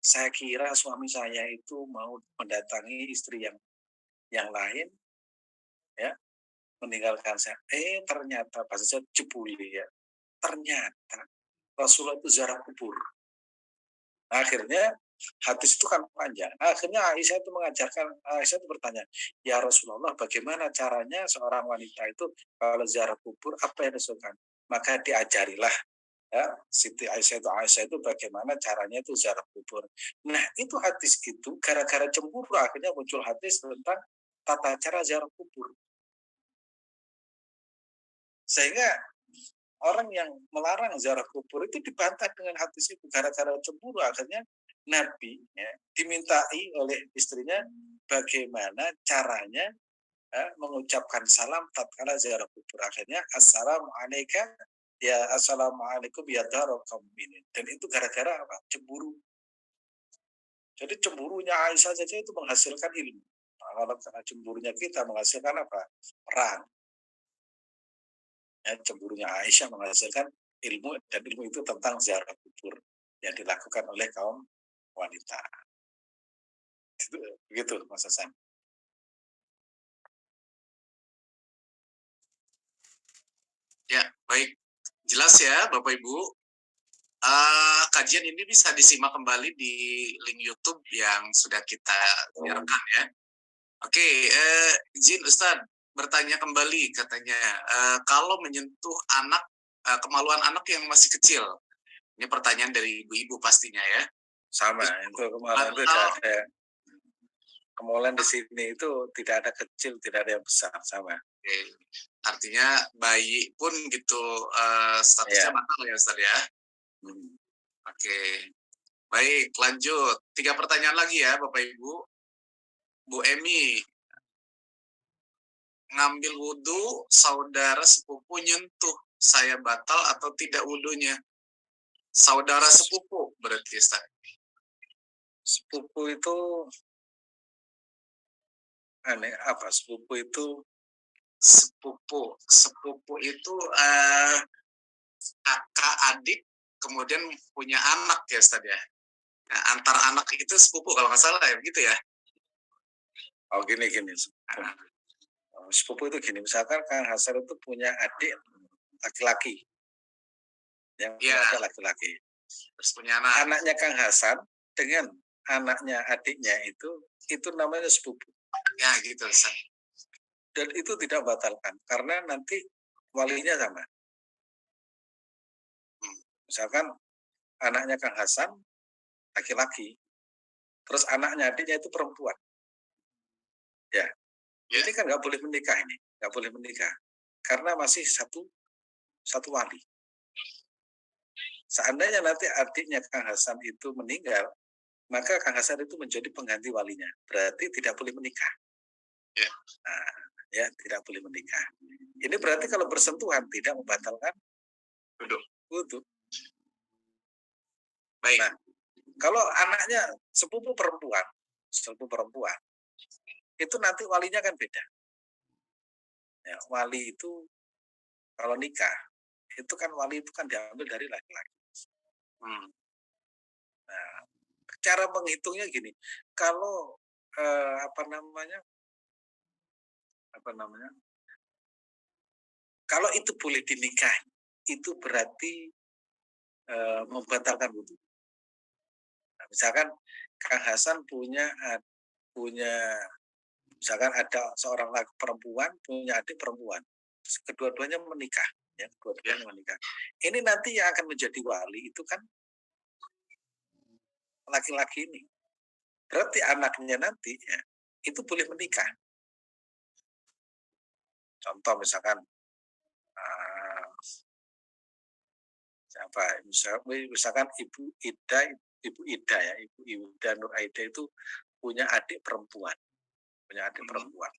saya kira suami saya itu mau mendatangi istri yang lain, ya, meninggalkan saya. Ternyata pas saya jebuli ya. Ternyata Rasulullah itu ziarah kubur. Akhirnya hadis itu kan panjang. Akhirnya Aisyah itu bertanya, ya Rasulullah, bagaimana caranya seorang wanita itu kalau ziarah kubur apa yang dilakukan? Maka diajarilah, ya, Siti Aisyah itu bagaimana caranya itu ziarah kubur. Nah, itu hadis itu gara-gara cemburu akhirnya muncul hadis tentang tata cara ziarah kubur. Sehingga orang yang melarang ziarah kubur itu dibantah dengan hadis itu gara-gara cemburu. Akhirnya Nabi, ya, dimintai oleh istrinya bagaimana caranya, mengucapkan salam tatkala ziarah kubur. Akhirnya assalamualaikum ya darul qaumin. Dan itu gara-gara apa? Cemburu. Jadi cemburunya Aisyah saja itu menghasilkan ilmu. Nah, kalau cemburunya kita menghasilkan apa? Perang. Ya, cemburunya Aisyah menghasilkan ilmu, dan ilmu itu tentang ziarah kubur yang dilakukan oleh kaum wanita. Begitu Mas Hasan. Ya, baik. Jelas ya Bapak Ibu. Kajian ini bisa disimak kembali di link YouTube yang sudah kita siarkan ya. Oke, izin Ustadz bertanya kembali katanya, kalau menyentuh anak, kemaluan anak yang masih kecil, ini pertanyaan dari ibu-ibu pastinya ya. Sama, itu kemarin itu ada kemuliaan di sini itu tidak ada kecil, tidak ada yang besar, sama. Oke. Artinya bayi pun gitu statusnya batal ya Ustadz ya. Oke. Baik, lanjut. 3 pertanyaan lagi ya Bapak Ibu. Bu Emi, ngambil wudhu, saudara sepupu nyentuh, saya batal atau tidak wudhunya? Saudara sepupu berarti Ustaz. Sepupu itu aneh apa? Sepupu itu kakak adik kemudian punya anak ya Ustaz ya. Nah, antar anak itu sepupu kalau nggak salah ya begitu ya. Oh gini. Sepupu itu gini, misalkan Kang Hasan itu punya adik laki-laki, yang ada laki-laki. Terus punya anak. Anaknya Kang Hasan dengan anaknya adiknya itu namanya sepupu. Ya gitu Ustaz. Dan itu tidak batalkan karena nanti walinya sama. Misalkan anaknya Kang Hasan laki-laki, terus anaknya adiknya itu perempuan. Ya. Ini kan nggak boleh menikah ini, nggak boleh menikah karena masih satu wali. Seandainya nanti adiknya Kang Hasan itu meninggal, maka Kang Hasan itu menjadi pengganti walinya. Berarti tidak boleh menikah. Ya. Nah, ya tidak boleh menikah. Ini berarti kalau bersentuhan tidak membatalkan wudhu. Baik. Nah, kalau anaknya sepupu perempuan, itu nanti walinya kan beda. Ya, wali itu kalau nikah, itu kan wali itu kan diambil dari laki-laki. Nah, cara menghitungnya gini, kalau kalau itu boleh dinikahi, itu berarti membatalkan wudhu. Nah, misalkan Kang Hasan punya misalkan ada seorang laki perempuan punya adik perempuan, kedua-duanya menikah, ya kedua-duanya menikah. Ini nanti yang akan menjadi wali itu kan laki-laki ini. Berarti anaknya nanti ya, itu boleh menikah. Contoh misalkan apa, misalkan Ibu Ida ya, Ibu Ida Nur Aida itu punya adik perempuan punya adik Mhm. perempuan.